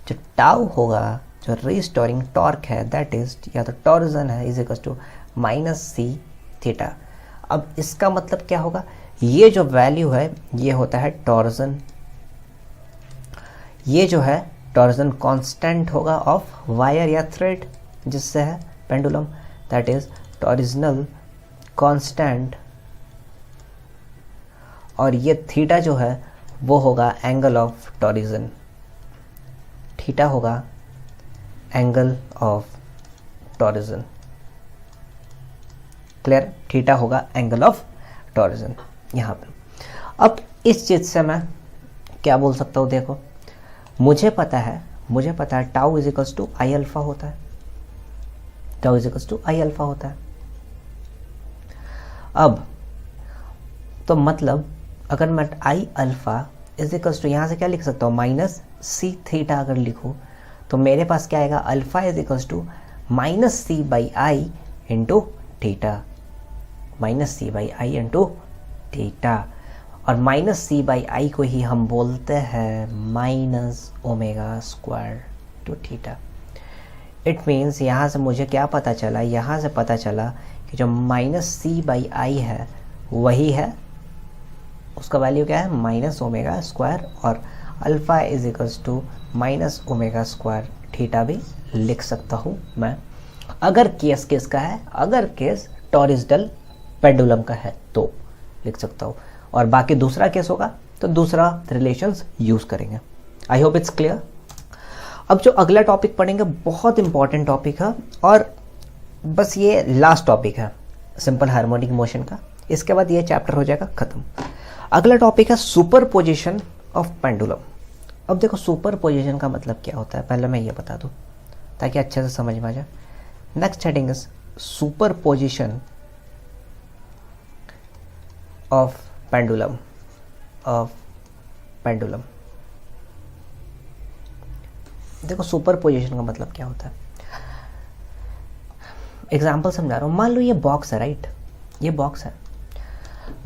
जो टाउ होगा, जो रिस्टोरिंग टॉर्क है, दैट इज, या तो टॉरिजन है, is equals to minus c theta. अब इसका मतलब क्या होगा, ये जो वैल्यू है ये होता है टॉर्जन, ये जो है टॉर्जन कांस्टेंट होगा ऑफ वायर या थ्रेड जिससे है pendulum, that is torsional constant. और ये थीटा जो है वो होगा एंगल ऑफ टॉरिजन, थीटा होगा एंगल ऑफ टॉरिजन। क्लियर? थीटा होगा एंगल ऑफ टॉरिजन यहाँ पे। अब इस चीज से मैं क्या बोल सकता हूँ, देखो मुझे पता है tau is equals to I alpha होता है, tau is equals to I alpha होता है। अब तो मतलब अगर मैं I alpha is equals to, यहाँ से क्या लिख सकता हूँ, माइनस सी थीटा अगर लिखूँ तो मेरे पास क्या आएगा, alpha is equals to minus C by I into theta, minus C by I into theta. और माइनस सी बाई आई को ही हम बोलते हैं minus omega square to theta. It means यहाँ से मुझे क्या पता चला, यहाँ से पता चला कि जो माइनस सी बाई आई है वही है, उसका वैल्यू क्या है, माइनस ओमेगा स्क्वायर, और alpha is equals to minus omega square theta भी लिख सकता हूँ मैं, अगर केस किसका है, अगर केस टॉरिजनल पेंडुलम का है तो लिख सकता हूँ, और बाकी दूसरा केस होगा तो दूसरा रिलेशंस यूज करेंगे। I hope it's clear. अब जो अगला टॉपिक पढ़ेंगे बहुत इंपॉर्टेंट टॉपिक है, और बस ये लास्ट टॉपिक है सिंपल हार्मोनिक मोशन का, इसके बाद ये चैप्टर हो जाएगा खत्म। अगला टॉपिक है सुपरपोजिशन ऑफ पेंडुलम। अब देखो सुपरपोजिशन का मतलब क्या होता है, पहले मैं ये बता दूं ताकि अच्छे से समझ में आ जाए। Next heading is superposition of pendulum देखो सुपरपोजिशन का मतलब क्या होता है, एग्जाम्पल समझा रहा हूं। मान लो ये बॉक्स है, राइट, ये बॉक्स है,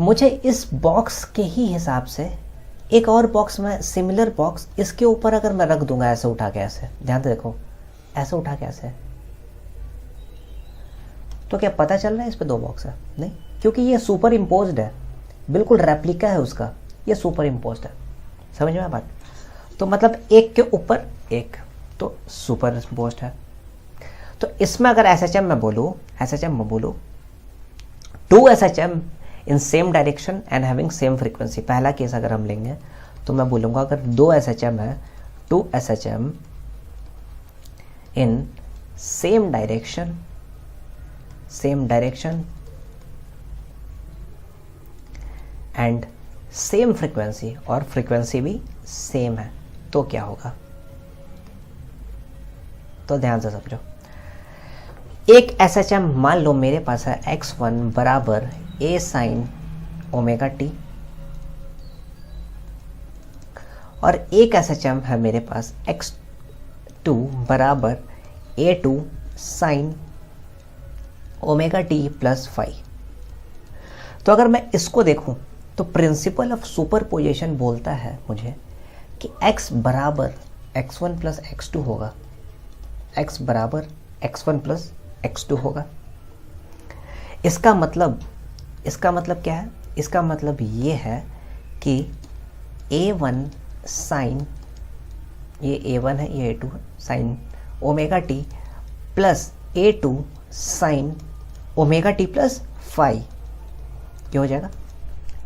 मुझे इस बॉक्स के ही हिसाब से एक और बॉक्स में, सिमिलर बॉक्स इसके ऊपर अगर मैं रख दूंगा ऐसे उठा के, ऐसे ध्यान से देखो, ऐसे उठा के ऐसे, तो क्या पता चल रहा है इस पे दो बॉक्स है? नहीं, क्योंकि ये सुपर इम्पोज्ड है, बिल्कुल रेप्लिका है उसका, ये सुपर इम्पोज्ड है। समझ में बात? तो मतलब एक के ऊपर एक, तो सुपर इम्पोज्ड है। तो इसमें अगर SHM में बोलूँ, two SHM in same direction and having same frequency, पहला केस अगर हम लेंगे तो मैं बोलूँगा अगर दो SHM है, two SHM in same direction and same frequency, और फ्रीक्वेंसी भी सेम है, तो क्या होगा? तो ध्यान से समझो, एक SHM मान लो मेरे पास है x1 बराबर a sin ओमेगा t, और एक SHM है मेरे पास x2 बराबर a2 sin omega t plus 5। तो अगर मैं इसको देखूं तो प्रिंसिपल ऑफ सुपरपोजिशन बोलता है मुझे कि x बराबर x1 प्लस x2 होगा, x बराबर x1 प्लस x2 होगा। इसका मतलब क्या है? इसका मतलब ये है कि a1 साइन, ये a1 है, ये a2 है, sine omega t plus a2 sine omega t plus 5, क्या हो जाएगा?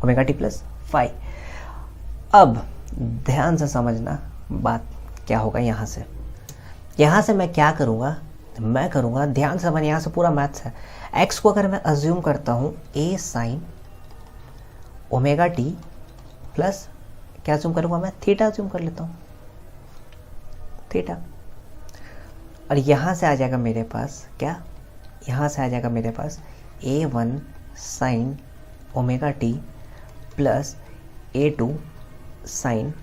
Omega t plus 5। अब ध्यान से समझना बात क्या होगा। यहाँ से मैं क्या करूँगा, मैं करूँगा, ध्यान से समझ, यहाँ से पूरा मैथ्स है। x को अगर मैं अज्यूम करता हूँ a sine omega t plus, क्या अज्यूम करूँगा मैं? थीटा अज्यूम कर लेता हूँ, थीटा। और यहाँ से आ जाएगा मेरे पास क्या? यहाँ से आ जाएगा मेरे पास a1 sine omega t plus a2 sine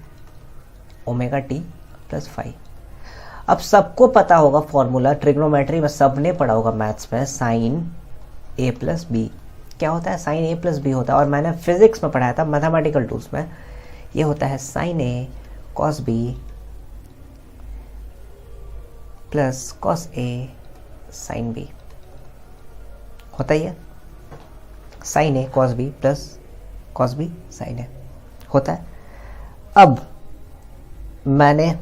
omega t plus 5। अब सबको पता होगा फॉर्मूला, ट्रिग्नोमेट्री में सबने पढ़ा होगा मैथ्स में, साइन a प्लस बी क्या होता है? साइन a प्लस बी होता है। और मैंने फिजिक्स में पढ़ाया था, मैथमेटिकल टूल्स में, ये होता है sine a cos b plus cos a sine b, होता ही है। Sine a cos b plus cos b sine a होता है। अब मैंने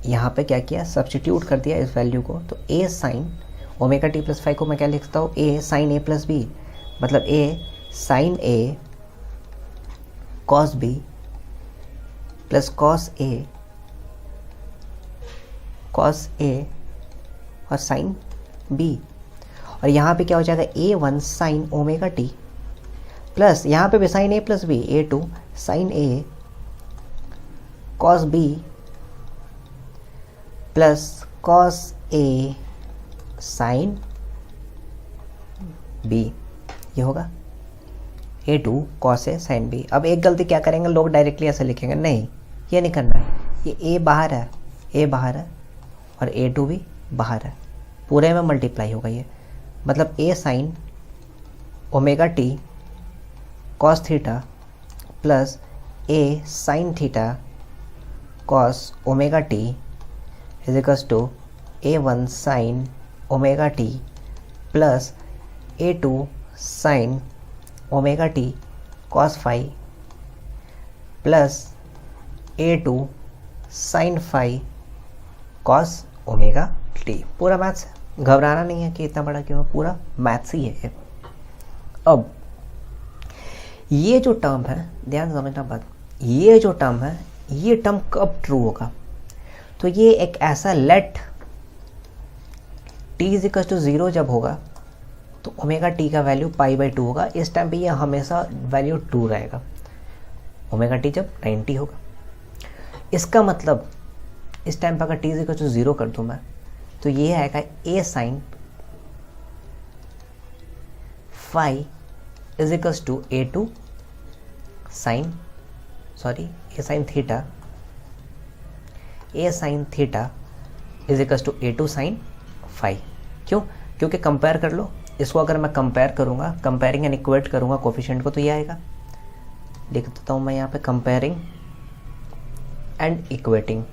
यहाँ पे क्या किया? सब्स्टिट्यूट कर दिया इस वैल्यू को, तो a sine omega t plus 5 को मैं क्या लिख सकता हूँ? a sine a plus b, मतलब a sine a cos b plus cos a और साइन b। और यहाँ पे क्या हो जाएगा? a1 sine omega t plus, यहाँ पे भी sine a plus b, a2 sine a cos b plus cos a sine b, ये होगा a2 cos a sine b। अब एक गलती क्या करेंगे लोग, डायरेक्टली ऐसे लिखेंगे, नहीं ये नहीं करना है, ये a बाहर है, और a2 भी बाहर है, पूरे में मल्टीप्लाई होगा ये, मतलब a sine omega t cos theta plus a sine theta cos omega t is equals to a1 sine omega t plus a2 sine omega t cos 5 plus a2 sine 5 cos omega t। पूरा मैथ्स है, घबराना नहीं है कि इतना बड़ा क्यों है, पूरा मैथ्स ही है। अब ये जो टर्म है, ध्यान से समझना बात, ये जो टर्म है, ये टर्म कब ट्रू होगा? तो ये एक ऐसा let t is equal to 0 जब होगा तो ओमेगा t का वैल्यू π/2 होगा। इस टाइम पे ये हमेशा वैल्यू 2 रहेगा, ओमेगा t जब 90 होगा। इसका मतलब इस टाइम पर अगर t इज इक्वल टू 0 कर दूँ मैं, तो ये आएगा a sine phi is equals to A two sine theta, A sine theta is equals to A two sine phi. क्यों? क्योंकि कंपेयर कर लो इसको, अगर मैं कंपेयर करूंगा, कंपेयरिंग एंड इक्वेट करूंगा कोफिशिएंट को, तो ये आएगा, लिख देता हूं मैं यहाँ पे comparing and equating,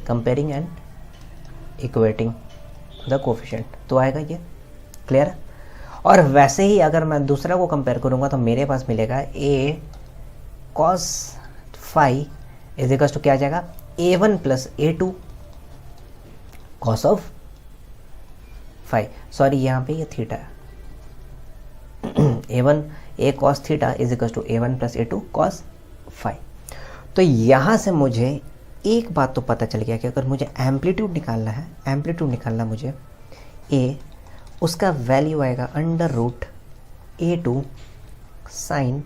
comparing and equating the coefficient, तो आएगा ये। क्लियर है? और वैसे ही अगर मैं दूसरा को कंपेयर करूंगा तो मेरे पास मिलेगा a cos phi is equals to क्या आ जाएगा, a one plus A two cos of phi, sorry यहाँ पे ये थीटा है, a one a cos theta is equals to a one plus A two cos phi. तो यहाँ से मुझे एक बात तो पता चल गया कि अगर मुझे एम्पलीट्यूड निकालना है, एम्पलीट्यूड निकालना मुझे ए, उसका वैल्यू आएगा under root a two sine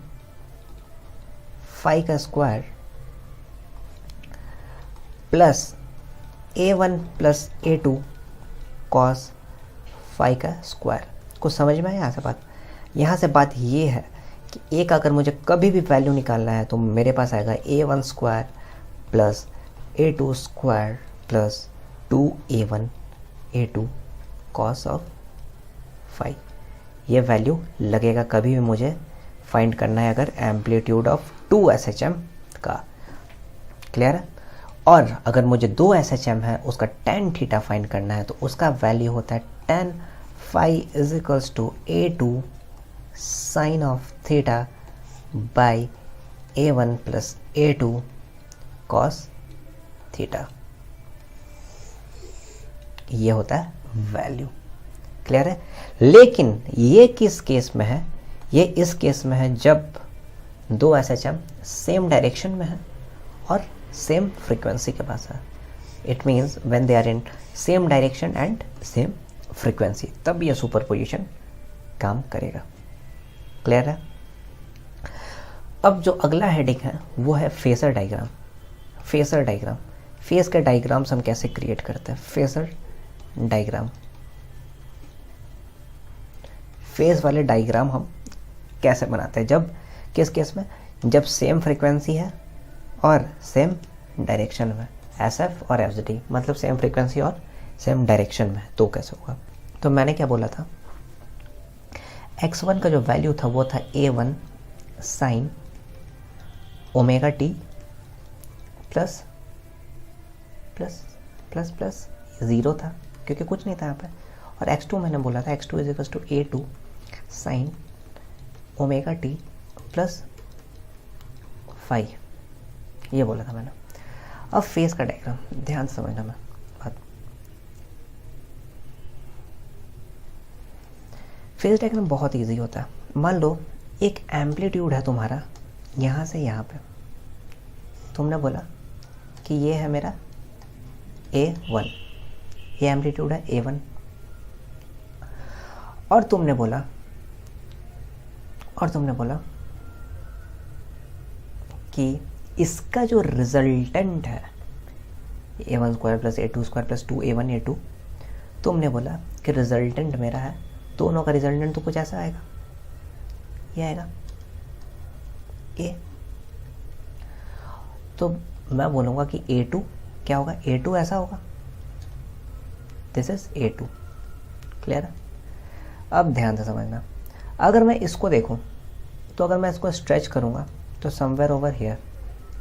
phi का square plus a one plus A two cos phi का स्क्वायर। कुछ समझ में आया यहाँ से बात? यहाँ से बात ये है कि एक अगर मुझे कभी भी वैल्यू निकालना है तो मेरे पास आएगा a one square plus A two square plus two a one a two cos of phi. ये वैल्यू लगेगा कभी भी मुझे फाइंड करना है अगर एम्पलीट्यूड ऑफ 2 SHM का। क्लियर है? और अगर मुझे 2 SHM है उसका tan थीटा फाइंड करना है तो उसका वैल्यू होता है tan phi is equals to A two sine of theta by A one plus A two cos theta. ये होता है वैल्यू। क्लियर है? लेकिन ये किस केस में है? ये इस केस में है जब 2 SHM सेम डायरेक्शन में है और सेम फ्रीक्वेंसी के पास है। It means when they are in same direction and same frequency, तब ये सुपरपोजिशन काम करेगा। क्लियर है? अब जो अगला हेडिंग है वो है phasor diagram. Phasor diagram, phase के डायग्राम्स हम कैसे क्रिएट करते हैं? फेजर डायग्राम, फेज वाले डायग्राम हम कैसे बनाते हैं? जब किस केस में? जब सेम फ्रीक्वेंसी है और सेम डायरेक्शन में, एस एफ और एफ डी, मतलब सेम फ्रीक्वेंसी और सेम डायरेक्शन में, तो कैसे होगा? तो मैंने क्या बोला था, x1 का जो वैल्यू था वो था a1 sine omega T plus plus plus plus 0 था क्योंकि कुछ नहीं था यहाँ पे, और x2 मैंने बोला था x2 is equal to a2 sine omega T plus 5, ये बोला था मैंने। अब फेस का डायग्राम ध्यान से समझना मैं बात। फेस डायग्राम बहुत इजी होता है। मान लो एक एम्पलीट्यूड है तुम्हारा यहाँ से यहाँ पे, तुमने बोला कि ये है मेरा A1, ये एम्पलीट्यूड है A1, और तुमने बोला कि इसका जो रिजल्टेंट है A1 square plus A2 square plus 2A1 A2, तुमने बोला कि रिजल्टेंट मेरा है, दोनों का रिजल्टेंट तो कुछ ऐसा आएगा, ये आएगा A। तो मैं बोलूँगा कि A2 क्या होगा? A2 ऐसा होगा, दिस इज A2। क्लियर है? अब ध्यान से समझना, अगर मैं इसको देखूं तो अगर मैं इसको स्ट्रेच करूंगा तो समवेयर ओवर हियर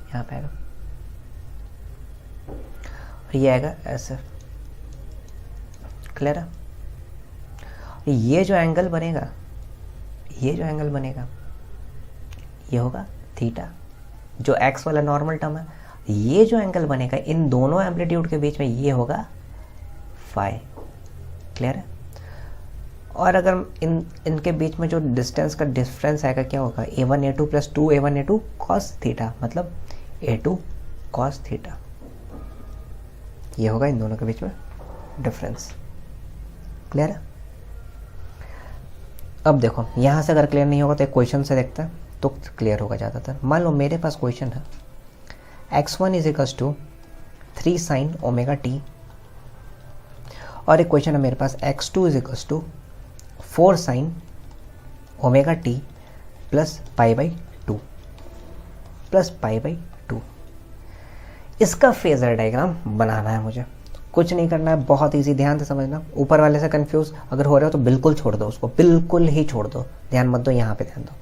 यहाँ पे आएगा, और ये आएगा ऐसे। क्लियर है? ये जो एंगल बनेगा, ये होगा थीटा, जो एक्स वाला नॉर्मल टर्म है। ये जो एंगल बनेगा इन दोनों एम्पलीट्यूड के बीच में, ये होगा फाई। क्लियर है? और अगर इनके बीच में जो डिस्टेंस का डिफरेंस आएगा, क्या होगा? A1 A2 plus 2A1 A2 cos theta, मतलब A2 कॉस थीटा, ये होगा इन दोनों के बीच में डिफरेंस। क्लियर है? अब देखो यहाँ से अगर क्लियर नहीं होगा तो एक क्वेश्चन से देखते हैं तो क्लियर होगा ज़्यादातर। मान लो मेरे पास क्वेश्चन है x1 is equals to 3 sine omega T, और एक क्वेश्चन है मेरे पास x2 is equals to 4 sine omega T plus pi by two plus pi by two. इसका फेजर डायग्राम बनाना है मुझे, कुछ नहीं करना है, बहुत इजी, ध्यान से समझना। ऊपर वाले से कंफ्यूज अगर हो रहे हो तो बिल्कुल छोड़ दो उसको, बिल्कुल ही छोड़ दो, ध्यान मत दो, यहाँ पे ध्यान दो।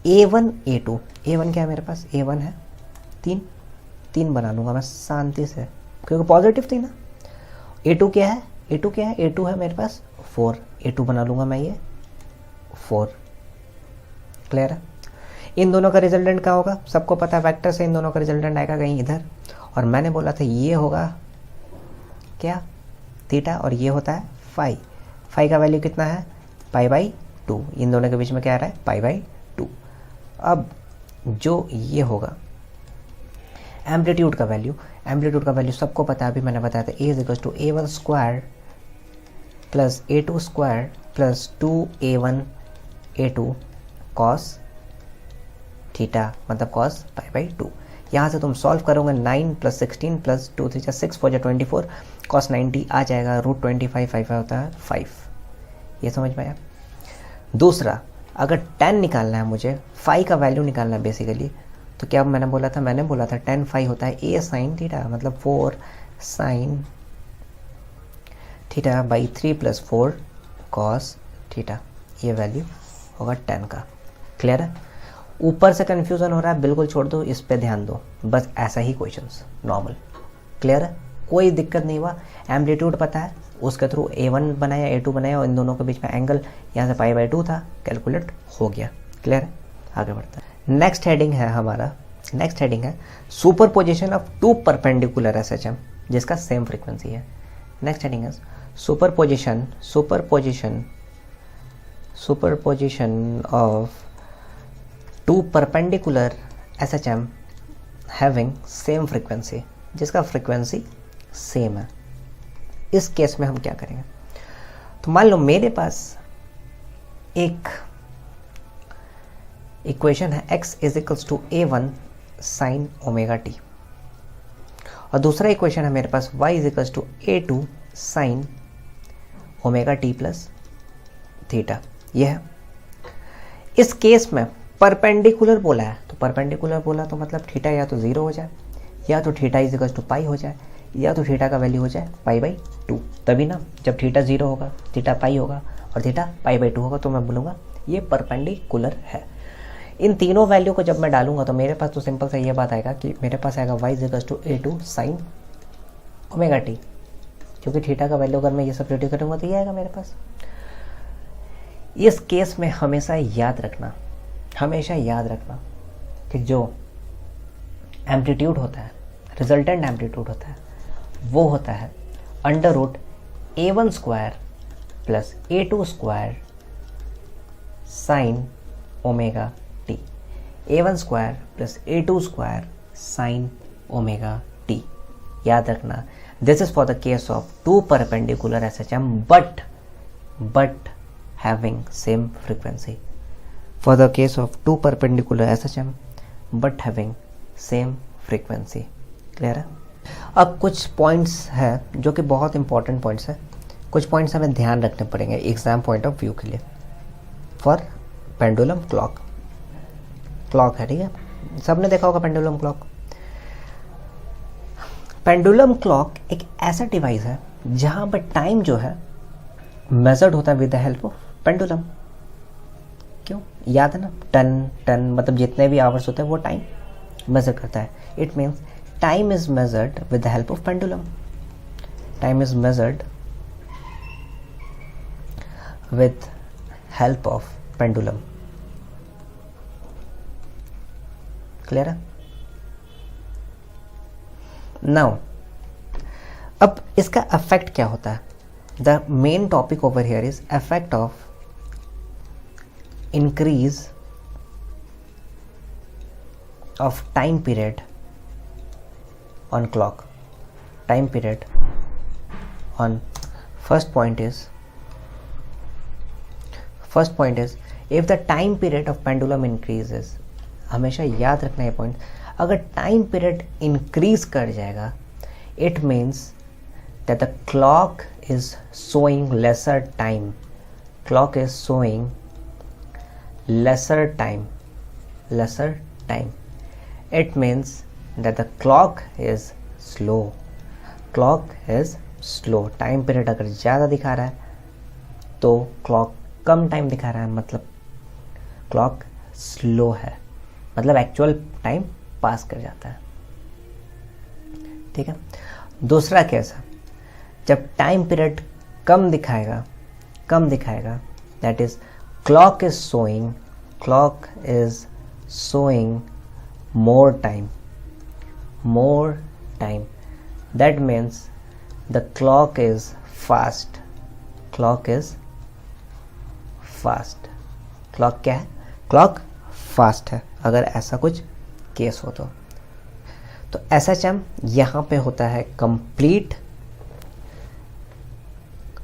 A1 A2, A1 क्या है मेरे पास, A1 है 3 बना लूंगा मैं शांति से क्योंकि पॉजिटिव थी ना। A2 क्या है, A2 क्या है, A2 है मेरे पास 4, A2 बना लूंगा मैं ये 4। क्लियर है। इन दोनों का रिजल्टेंट क्या होगा, सबको पता है, वेक्टर से इन दोनों का रिजल्टेंट आएगा कहीं इधर, और मैंने बोला था ये होगा क्या, थीटा, और ये होता है फाई। फाई का वैल्यू कितना है, पाई बाई टू। इन दोनों के बीच में क्या आ रहा है, पाई बाई टू। अब जो ये होगा एम्पलीट्यूड का वैल्यू, एम्पलीट्यूड का वैल्यू सबको पता है, अभी मैंने बताया था, a is equal to A1 square plus A2 square plus 2A1 A2 cos theta, मतलब कॉस पाई बाई टू। यहाँ से तुम सॉल्व करोगे, 9 प्लस 16 प्लस 2 3 6 4 24 कॉस 90 आ जाएगा, रूट 25 5 होता है 5। ये समझ में आया। दूसरा, अगर 10 निकालना है मुझे, फाई का वैल्यू निकालना है बेसिकली, तो क्या मैंने बोला था tan फाई होता है A साइन थीटा, मतलब 4 sign theta by 3 plus 4 cos theta. ये वैल्यू होगा 10 का। क्लियर है। ऊपर से कंफ्यूजन हो रहा है, बिल्कुल छोड़ दो, इस पे ध्यान दो, बस ऐसा ही क्वेश्चंस नॉर्मल। क्लियर है, कोई दिक्कत नहीं हुआ। एम्पलीट्यूड पता है, उसके थ्रू A1 बनाया A2 बनाया, और इन दोनों के बीच में एंगल यहाँ से पाई बाई टू था, कैलकुलेट हो गया। क्लियर है, आगे बढ़ता है। नेक्स्ट हेडिंग है हमारा, नेक्स्ट हेडिंग है सुपरपोजिशन ऑफ 2 परपेंडिकुलर SHM जिसका सेम फ्रीक्वेंसी है। नेक्स्ट हेडिंग है superposition of 2 perpendicular SHM having same frequency, जिसका फ्रीक्वेंसी सेम है। इस केस में हम क्या करेंगे, तो मान लो मेरे पास एक इक्वेशन है x is equals to A1 sine omega T, और दूसरा इक्वेशन है मेरे पास y is equals to A2 sine omega T plus theta. यह है। इस केस में परपेंडिकुलर बोला है, तो परपेंडिकुलर बोला तो मतलब थीटा या तो 0 हो जाए, या तो थीटा इज इक्वल्स टू पाई हो जाए, या तो थीटा का वैल्यू हो जाए पाई बाई टू। तभी ना, जब थीटा 0 होगा, थीटा पाई होगा और थीटा पाई बाई टू होगा, तो मैं बोलूँगा ये परपेंडिकुलर है। इन तीनों वैल्यू को जब मैं डालूंगा तो मेरे पास तो सिंपल सा ये बात आएगा कि मेरे पास आएगा y is equals to A2 sine omega T, क्योंकि थीटा का वैल्यू अगर मैं ये सब्स्टिट्यूट करूँगा तो ये आएगा मेरे पास। इस केस में हमेशा याद रखना कि जो एम्पलीट्यूड होता है, रिजल्टेंट एम्पलीट्यूड होता है, वो होता है under root A1 square plus A2 square sine omega T. A1 square plus A2 square sine omega T. याद रखना, this is for the case of 2 perpendicular SHM but having same frequency. For the case of 2 perpendicular SHM but having same frequency. Clear है। अब कुछ पॉइंट्स है जो कि बहुत इंपॉर्टेंट पॉइंट्स है, कुछ पॉइंट्स हमें ध्यान रखने पड़ेंगे एग्जाम पॉइंट ऑफ व्यू के लिए। फॉर पेंडुलम क्लॉक है, ठीक है, सबने देखा होगा पेंडुलम क्लॉक। पेंडुलम क्लॉक एक ऐसा डिवाइस है जहां पर टाइम जो है मेजर्ड होता है with the help of pendulum. क्यों, याद है ना, टन मतलब जितने भी आवर्स होते हैं वो टाइम मेजर करता है। It means time is measured with the help of pendulum. Time is measured with help of pendulum. Clear है। नाउ अब इसका इफेक्ट क्या होता है, the main topic over here is effect of increase of time period on clock. Time period on first point is if the time period of pendulum increases, हमेशा याद रखना है पॉइंट, अगर टाइम पीरियड इंक्रीज कर जाएगा it means that the clock is showing lesser time. Clock is showing lesser time. It means that the clock is slow. Time period अगर ज़्यादा दिखा रहा है तो क्लॉक कम टाइम दिखा रहा है, मतलब क्लॉक स्लो है, मतलब एक्चुअल टाइम पास कर जाता है। ठीक है। दूसरा केस है जब टाइम पीरियड कम दिखाएगा, that is clock is showing more time. That means the clock is fast. Clock क्या है? क्लॉक फास्ट है, अगर ऐसा कुछ केस हो तो SHM यहाँ पे होता है कंप्लीट।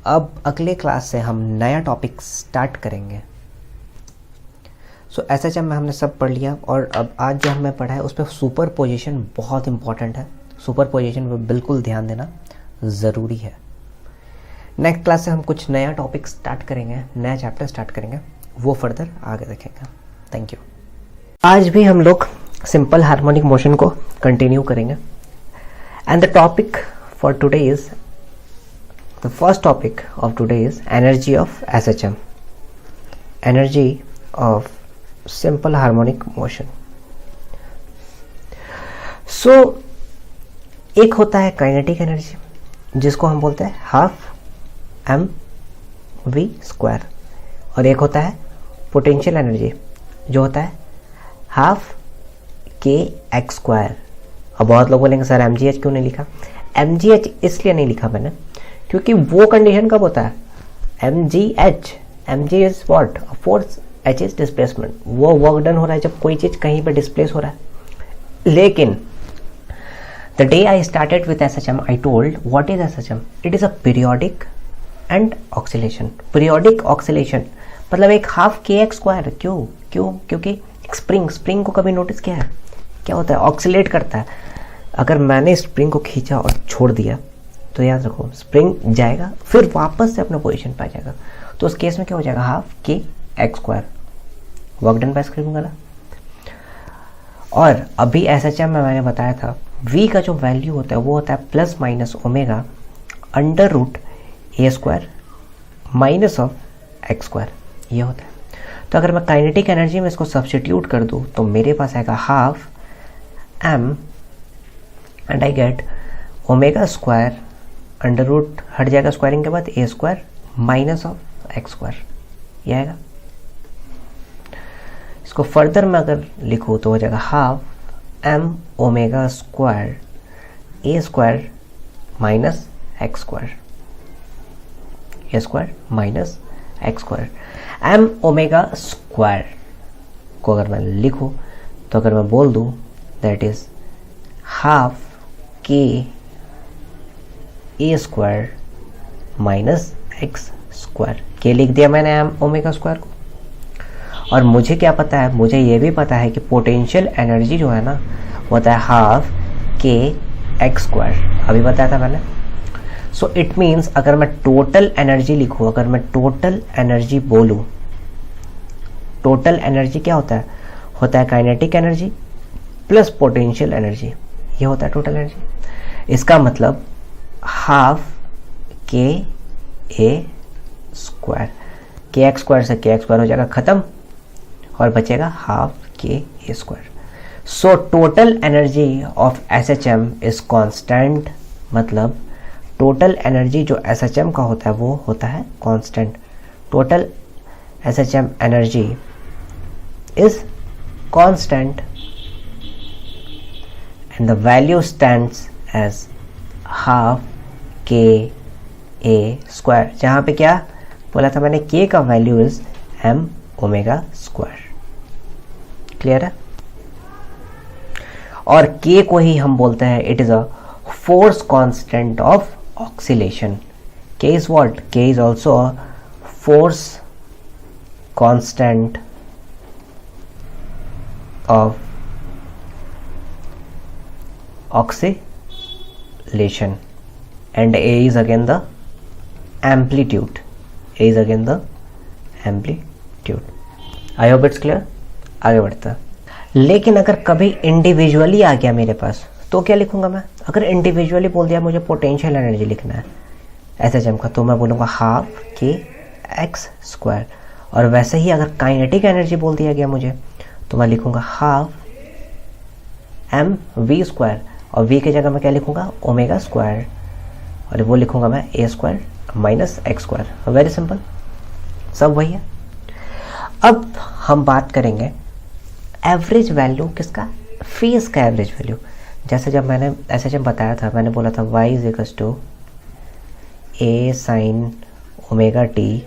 अब अगले क्लास से हम नया टॉपिक स्टार्ट करेंगे। सो SHM में हमने सब पढ़ लिया, और अब आज जो हमने पढ़ा है उस पर सुपर पोजिशन बहुत इंपॉर्टेंट है। सुपर पोजिशन पर बिल्कुल ध्यान देना ज़रूरी है। नेक्स्ट क्लास से हम कुछ नया टॉपिक स्टार्ट करेंगे, नया चैप्टर स्टार्ट करेंगे, वो फर्दर आगे देखेंगे। Thank you. आज भी हम लोग सिंपल हार्मोनिक मोशन को कंटिन्यू करेंगे, and the topic for today is, the first topic of today is energy of SHM, energy of simple harmonic motion. So एक होता है काइनेटिक एनर्जी, जिसको हम बोलते हैं हाफ mv², और एक होता है पोटेंशियल एनर्जी जो होता है हाफ kx²। अब बहुत लोग बोलेंगे सर mgh क्यों नहीं लिखा? mgh इसलिए नहीं लिखा मैंने क्योंकि वो कंडीशन कब होता है? mg is what? Force, h is displacement. वो वर्क डन हो रहा है जब कोई चीज कहीं पे डिस्प्लेस हो रहा है। लेकिन the day I started with SHM, I told what is SHM? It is a periodic and oscillation. Periodic oscillation मतलब एक हाफ kx²। क्यों? क्योंकि स्प्रिंग को कभी नोटिस किया है? क्या होता है? ऑक्सीलेट करता है। अगर मैंने स्प्रिंग को खींचा और छोड़ दिया तो याद रखो स्प्रिंग जाएगा फिर वापस से अपना पोजीशन पे आ जाएगा, तो उस केस में क्या हो जाएगा? Half kx²। Work done by spring वाला। और अभी SHM में मैंने बताया था v का जो वैल्यू होता है वो होता है plus minus omega √a² minus of x², ये होता है। तो अगर मैं काइनेटिक एनर्जी में इसको सब्स्टिट्यूट कर दूं तो मेरे पास आएगा half m and I get ω² √ हट जाएगा स्क्वायरिंग के बाद a² माइनस ऑफ x², ये आएगा। इसको फर्दर में अगर लिखूँ तो हो जाएगा half mω² a² minus x², a² minus x²। mω² को अगर मैं लिखूँ तो अगर मैं बोल दूँ that is half k a² minus x²। के लिख दिया मैंने mω² को। और मुझे क्या पता है? मुझे ये भी पता है कि पोटेंशियल एनर्जी जो है ना वो होता है हाफ kx², अभी बताया था मैंने। सो इट मीन्स अगर मैं टोटल एनर्जी लिखूँ, अगर मैं टोटल एनर्जी बोलूँ, टोटल एनर्जी क्या होता है? होता है kinetic energy plus potential energy, ये होता है टोटल एनर्जी। इसका मतलब हाफ kA², kx² से kx² हो जाएगा खत्म और बचेगा half kA²। So total energy of SHM is constant, मतलब टोटल एनर्जी जो SHM का होता है वो होता है constant. Total SHM energy is constant and the value stands as half kA², जहाँ पे क्या बोला था मैंने? k का वैल्यू इज mω²। क्लियर है? और k को ही हम बोलते हैं it is a force constant of oscillation. k is what? k is also a force constant of oscillation and a is again the amplitude, a is again the amplitude। I hope it's clear. आगे बढ़ता है। लेकिन अगर कभी इंडिविजुअली आ गया मेरे पास तो क्या लिखूंगा मैं? अगर इंडिविजुअली बोल दिया मुझे पोटेंशियल एनर्जी लिखना है एसएचएम का, तो मैं बोलूँगा हाफ के एक्स स्क्वायर। और वैसे ही अगर काइनेटिक एनर्जी बोल दिया गया मुझे तो मैं लिखूंगा हाफ एम वी स्क्वायर, और वी की जगह मैं क्या लिखूंगा? ओमेगा स्क्वायर, और वो लिखूंगा मैं a square minus x square. Very simple, सब वही है। अब हम बात करेंगे एवरेज वैल्यू किसका? फेज का एवरेज वैल्यू। जैसे जब मैंने एसएचएम बताया था, मैंने बोला था y is equals to A sine omega T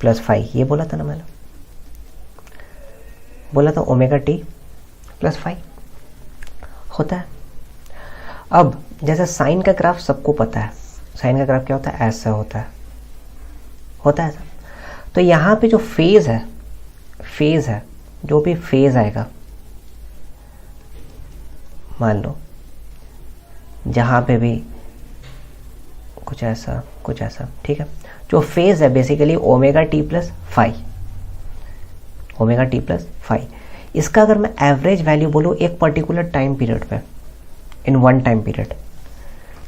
plus phi, ये बोला था ना मैंने, बोला था ओमेगा टी प्लस फाई होता है। अब जैसे साइन का ग्राफ सबको पता है, साइन का ग्राफ क्या होता है? ऐसा होता है ऐसा। तो यहाँ पे जो फेज है, जो भी फेज आएगा, मान लो जहाँ पे भी कुछ ऐसा, ठीक है। जो फेज है basically omega T plus phi, इसका अगर मैं एवरेज वैल्यू बोलूँ एक पर्टिकुलर टाइम पीरियड पे, in one time period,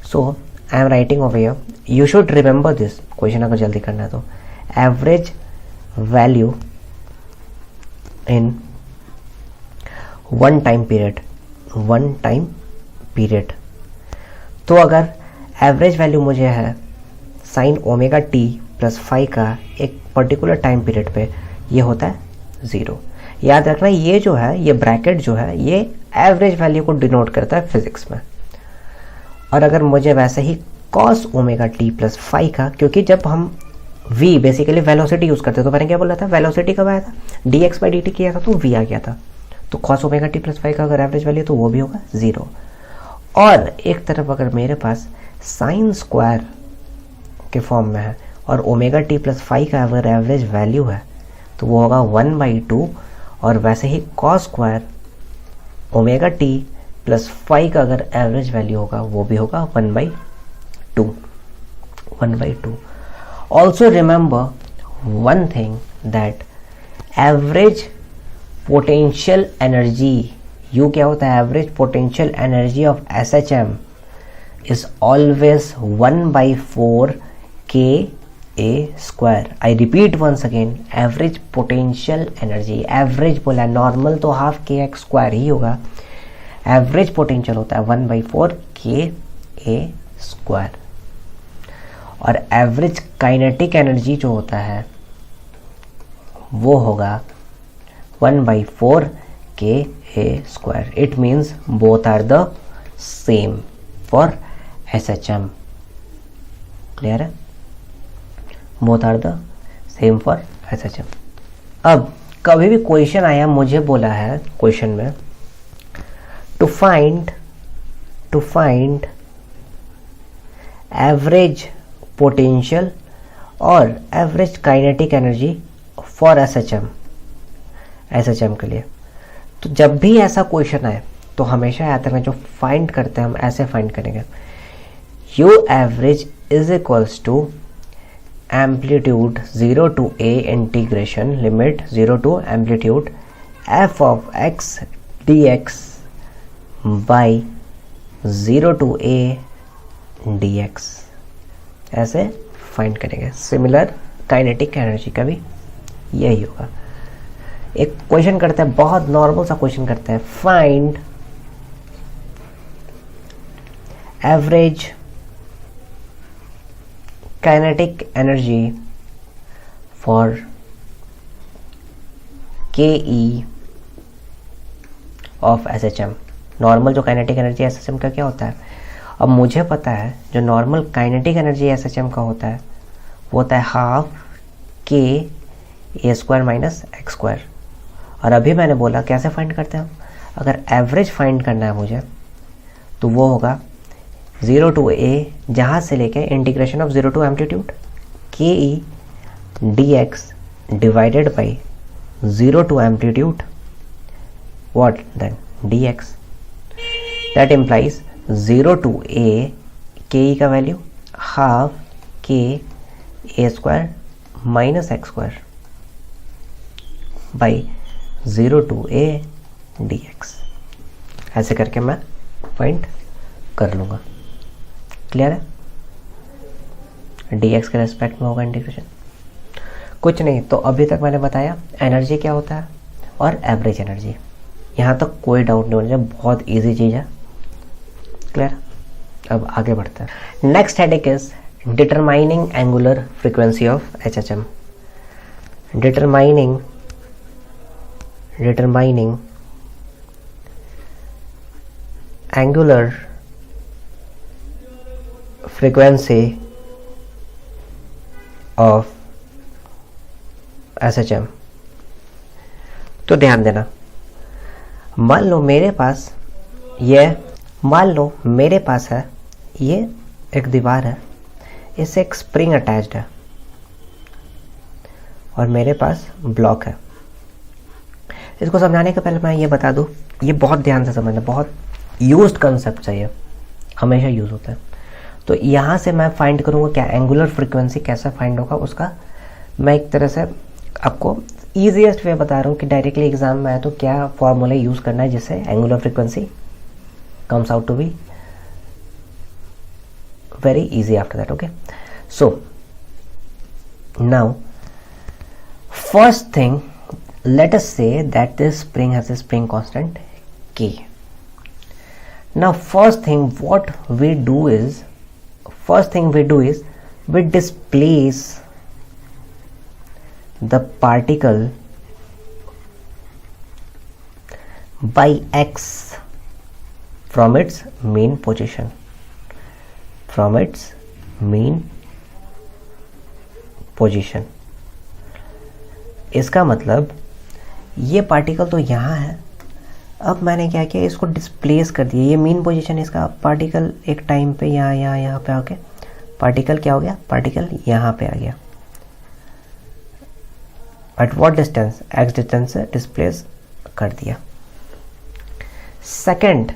so I am writing over here, you should remember this question अगर जल्दी करना है तो। Average value in one time period, तो अगर एवरेज वैल्यू मुझे है sine omega T plus phi का एक पर्टिकुलर टाइम पीरियड पे, ये होता है 0। याद रखना ये जो है, ये ब्रैकेट जो है, ये एवरेज वैल्यू को डिनोट करता है फिजिक्स में। और अगर मुझे वैसे ही cos omega T plus phi का, क्योंकि जब हम v बेसिकली वेलोसिटी यूज करते, तो मैंने क्या बोला था? वेलोसिटी कब आया था? dx बाई dt किया था तो v आ गया था। तो cos omega T plus phi का अगर एवरेज वैल्यू तो वो भी होगा 0। और एक तरफ अगर मेरे पास साइन स्क्वायर के फॉर्म में है और ओमेगा टी प्लस फाई का अगर एवरेज वैल्यू है तो वो होगा 1/2। और वैसे ही cos square omega T plus phi का अगर एवरेज वैल्यू होगा वो भी होगा 1/2। Also remember one thing, that average potential energy, U क्या होता है? average potential energy of SHM is always 1/4 KA square. I repeat once again, average potential energy, average बोला, नॉर्मल तो हाफ kx स्क्वायर ही होगा, एवरेज पोटेंशियल होता है 1/4 KA स्क्वायर। और एवरेज काइनेटिक एनर्जी जो होता है वो होगा 1/4 KA स्क्वायर। It means both are the same for SHM। Clear है? Both are the same for SHM। अब कभी भी क्वेश्चन आया, मुझे बोला है क्वेश्चन में टू फाइंड एवरेज पोटेंशियल और average kinetic energy for SHM के लिए। तो जब भी ऐसा क्वेश्चन आए तो हमेशा याद रखना, जो फाइंड करते हैं हम ऐसे फाइंड करेंगे, u average is equals to amplitude 0 to a integration limit 0 to amplitude f of x dx by 0 to a dx। ऐसे फाइंड करेंगे। सिमिलर काइनेटिक एनर्जी का भी यही होगा। एक क्वेश्चन करते हैं, बहुत नॉर्मल सा क्वेश्चन करते हैं, find average kinetic energy for KE of SHM। Normal जो काइनेटिक एनर्जी SHM का क्या होता है? अब मुझे पता है जो नॉर्मल काइनेटिक एनर्जी SHM का होता है वो होता है half KA square minus x square. और अभी मैंने बोला कैसे फाइंड करते हैं हम, अगर एवरेज फाइंड करना है मुझे तो वो होगा 0 to a, जहाँ से लेके integration of 0 to amplitude KE dx divided by 0 to amplitude what then dx, that implies 0 to a KE का value half KA square minus x square. By 0 to a dx, ऐसे करके मैं फाइंड कर लूँगा। क्लियर है? dx के रेस्पेक्ट में होगा इंटीग्रेशन। कुछ नहीं, तो अभी तक मैंने बताया एनर्जी क्या होता है और एवरेज एनर्जी। यहाँ तक कोई डाउट नहीं होना चाहिए, बहुत इजी चीज़ है। क्लियर? अब आगे बढ़ते हैं। Next headache is determining angular frequency of HHM। Determining angular frequency of SHM। तो ध्यान देना, मान लो मेरे पास है ये एक दीवार है, इससे एक स्प्रिंग अटैच्ड है और मेरे पास ब्लॉक है। इसको समझाने के पहले मैं ये बता दूं, ये बहुत ध्यान से समझना, बहुत यूज्ड कंसेप्ट है, ये हमेशा यूज होता है। तो यहाँ से मैं फाइंड करूँगा क्या एंगुलर फ्रीक्वेंसी कैसे फाइंड होगा उसका, मैं एक तरह से आपको ईजीएस्ट वे बता रहा हूँ कि डायरेक्टली एग्जाम में आए तो क्या फॉर्मूला यूज़ करना है जिससे angular frequency comes out to be very easy after that. Okay, so now first thing, let us say that this spring has a spring constant K. Now first thing we do is we displace the particle by x from its mean position, इसका मतलब ये पार्टिकल तो यहाँ है, अब मैंने क्या किया, इसको डिस्प्लेस कर दिया। ये मीन पोजीशन इसका, पार्टिकल एक टाइम पे यहाँ पे आके पार्टिकल क्या हो गया, पार्टिकल यहाँ पे आ गया। At what distance, x distance से डिस्प्लेस कर दिया। Second,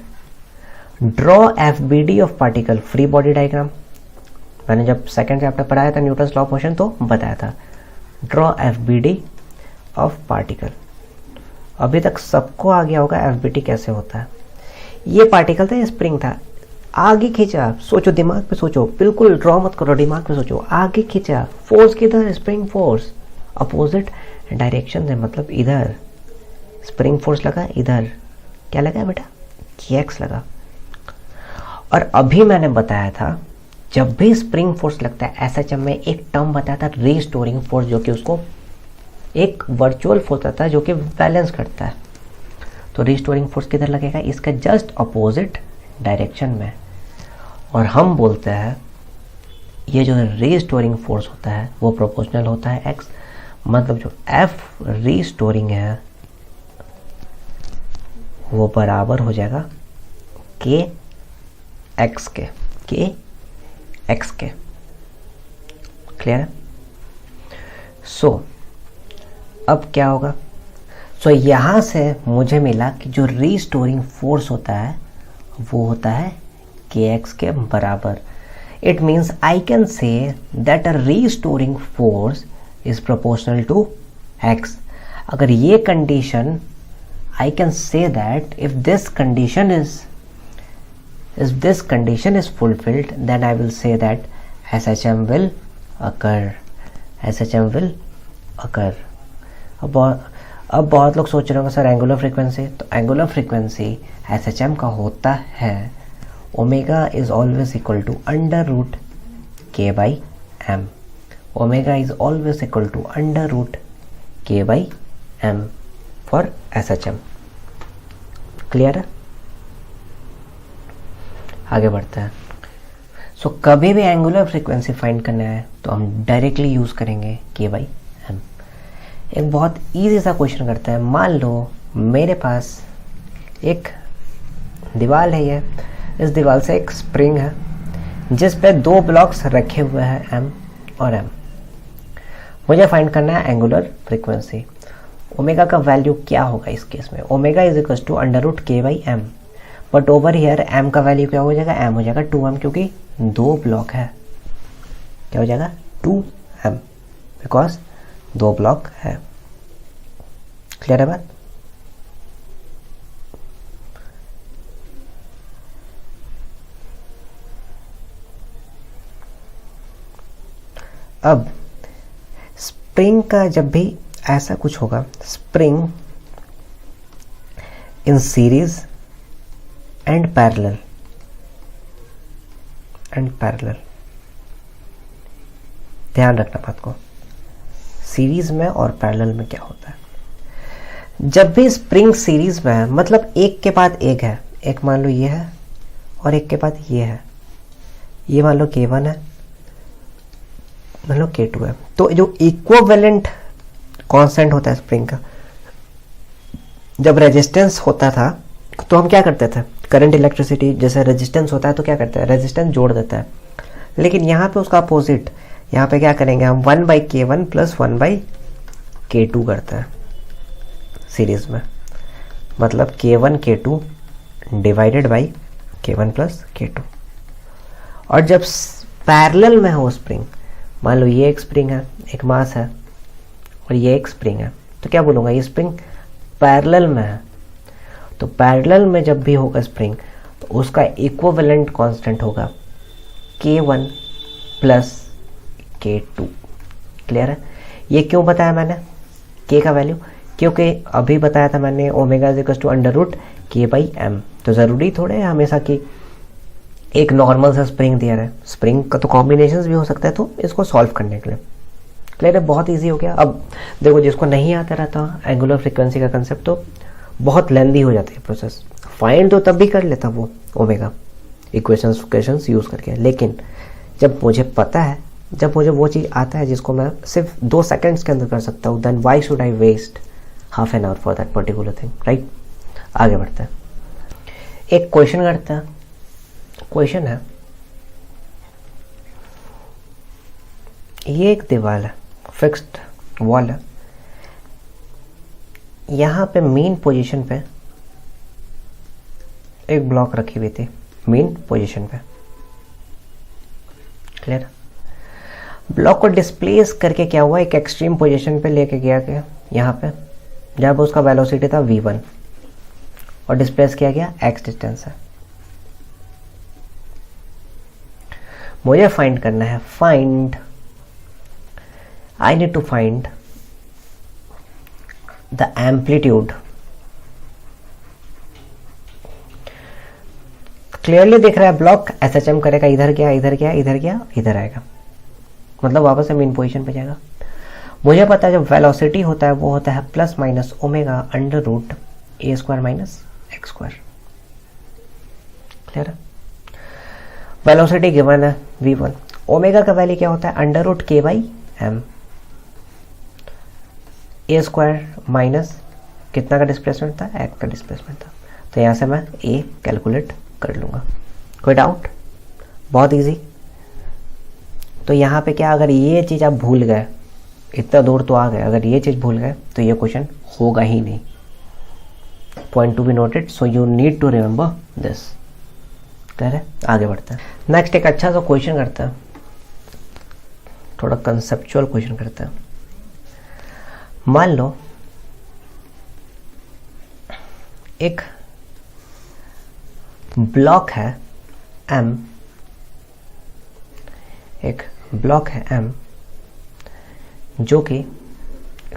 draw FBD of particle, free body diagram. मैंने जब सेकंड चैप्टर पढ़ाया था न्यूटन्स लॉ ऑफ मोशन तो बताया था ड्रॉ FBD ऑफ पार्टिकल। अभी तक सबको आ गया होगा FBD कैसे होता है। ये पार्टिकल था, ये स्प्रिंग था, आगे खींचा, सोचो दिमाग पे सोचो, बिल्कुल ड्रॉ मत करो, दिमाग पे सोचो, आगे खींचा, फोर्स किधर, स्प्रिंग फोर्स अपोजिट डायरेक्शन है, मतलब इधर स्प्रिंग फोर्स लगा, इधर क्या लगा बेटा, kx लगा। और अभी मैंने बताया था जब भी स्प्रिंग फोर्स लगता है SHM में एक टर्म बताया था रीस्टोरिंग फोर्स, जो कि उसको एक वर्चुअल फोर्स आता है जो कि बैलेंस करता है। तो रीस्टोरिंग फोर्स किधर लगेगा, इसका जस्ट अपोजिट डायरेक्शन में। और हम बोलते हैं ये जो रीस्टोरिंग फोर्स होता है वो प्रोपोर्शनल होता है x, मतलब जो F रीस्टोरिंग है वो बराबर हो जाएगा kx के। क्लियर है? सो अब क्या होगा, सो यहां से मुझे मिला कि जो रीस्टोरिंग फोर्स होता है वो होता है kx के बराबर। It means I can say that a restoring force is proportional to x। अगर ये condition, I can say that if this condition is fulfilled, then I will say that SHM will occur. अब बहुत लोग सोच रहे होंगे सर एंगुलर फ्रीक्वेंसी, तो एंगुलर फ्रीक्वेंसी SHM का होता है omega is always equal to under root k by m। Omega is always equal to under root k by m for SHM। Clear है? आगे बढ़ते हैं। सो कभी भी एंगुलर फ्रीक्वेंसी फाइंड करना है तो हम डायरेक्टली यूज करेंगे k by m। एक बहुत इजी सा क्वेश्चन करते हैं। मान लो मेरे पास एक दीवार है, ये इस दीवार से एक स्प्रिंग है जिस पे दो ब्लॉक्स रखे हुए हैं m और m। मुझे फाइंड करना है एंगुलर फ्रीक्वेंसी। ओमेगा का वैल्यू क्या होगा इस केस में, omega is equal to under root k by m, but over here m का वैल्यू क्या हो जाएगा, m हो जाएगा 2m, क्योंकि दो ब्लॉक है। क्या हो जाएगा 2m, बिकॉज दो ब्लॉक है। क्लियर है बात? अब स्प्रिंग का जब भी ऐसा कुछ होगा, spring in series and parallel, ध्यान रखना बात को, सीरीज में और पैरेलल में क्या होता है। जब भी स्प्रिंग सीरीज में है, मतलब एक के बाद एक है, एक मान लो ये है और एक के बाद ये है, ये मान लो K1 है, मान लो K2 है, तो जो इक्विवेलेंट कांस्टेंट होता है स्प्रिंग का, जब रेजिस्टेंस होता था तो हम क्या करते थे, करंट इलेक्ट्रिसिटी जैसे रेजिस्टेंस होता है तो क्या करते हैं, रेजिस्टेंस जोड़ देता है। लेकिन यहाँ पे उसका अपोजिट, यहाँ पे क्या करेंगे हम, 1/K1 प्लस 1/K2 करते हैं सीरीज में, मतलब K1 K2 divided by K1 plus K2। और जब पैरेलल में हो स्प्रिंग, मान लो ये एक स्प्रिंग है, एक मास है, और ये एक स्प्रिंग है, तो क्या बोलूँगा, ये स्प्रिंग पैरेलल में है। तो पैरेलल में जब भी होगा स्प्रिंग तो उसका इक्विवेलेंट कांस्टेंट होगा K1 प्लस K2। क्लियर है? ये क्यों बताया मैंने K का वैल्यू, क्योंकि अभी बताया था मैंने ओमेगा √K/m। तो ज़रूरी थोड़े है हमेशा कि एक नॉर्मल सा स्प्रिंग दिया रहे, स्प्रिंग का तो कॉम्बिनेशंस भी हो सकता है, तो इसको सॉल्व करने के लिए। क्लियर है? बहुत इजी हो गया। अब देखो, जिसको नहीं आता रहता एंगुलर फ्रीक्वेंसी का कंसेप्ट, तो बहुत लेंदी हो जाती है प्रोसेस। फाइंड तो तब भी कर लेता वो ओमेगा इक्वेशंस यूज़ करके, लेकिन जब मुझे पता है, जब मुझे वो चीज़ आता है जिसको मैं सिर्फ 2 सेकेंड्स के अंदर कर सकता हूँ, then why should I waste half an hour for that particular thing, right? आगे बढ़ते हैं, एक क्वेश्चन करते हैं। क्वेश्चन है, ये एक दीवार है, फिक्स्ड वॉल है, यहाँ पे मेन पोजीशन पे एक ब्लॉक रखी हुई थी, मेन पोजीशन पे। क्लियर? ब्लॉक को डिस्प्लेस करके क्या हुआ, एक एक्सट्रीम पोजीशन पे लेके गया यहाँ पे, जहाँ पे उसका वेलोसिटी था v1 और डिस्प्लेस किया गया x डिस्टेंस है। मुझे फाइंड करना है, I need to find the amplitude. Clearly दिख रहा है ब्लॉक SHM करेगा, इधर गया, इधर गया, इधर गया, इधर आएगा, मतलब वापस से मेन पोजीशन पे जाएगा। मुझे पता है जब वेलोसिटी होता है वो होता है plus minus omega √A² minus x²। Clear है? वेलोसिटी गिवन है v1, ओमेगा का वैल्यू क्या होता है, √K/m, A² माइनस कितना का डिस्प्लेसमेंट था, x का डिस्प्लेसमेंट था। तो यहाँ से मैं A कैलकुलेट कर लूँगा। कोई डाउट? बहुत इजी। तो यहाँ पे क्या, अगर ये चीज़ आप भूल गए, इतना दूर तो आ गए, अगर ये चीज़ भूल गए तो ये क्वेश्चन होगा ही नहीं। Point to be noted, so you need to remember this. Clear है? आगे बढ़ते हैं। नेक्स्ट एक अच्छा सा क्वेश्चन करते हैं, थोड़ा कंसेप्चुअल क्वेश्चन करते हैं। मान लो एक ब्लॉक है M, एक ब्लॉक है M जो कि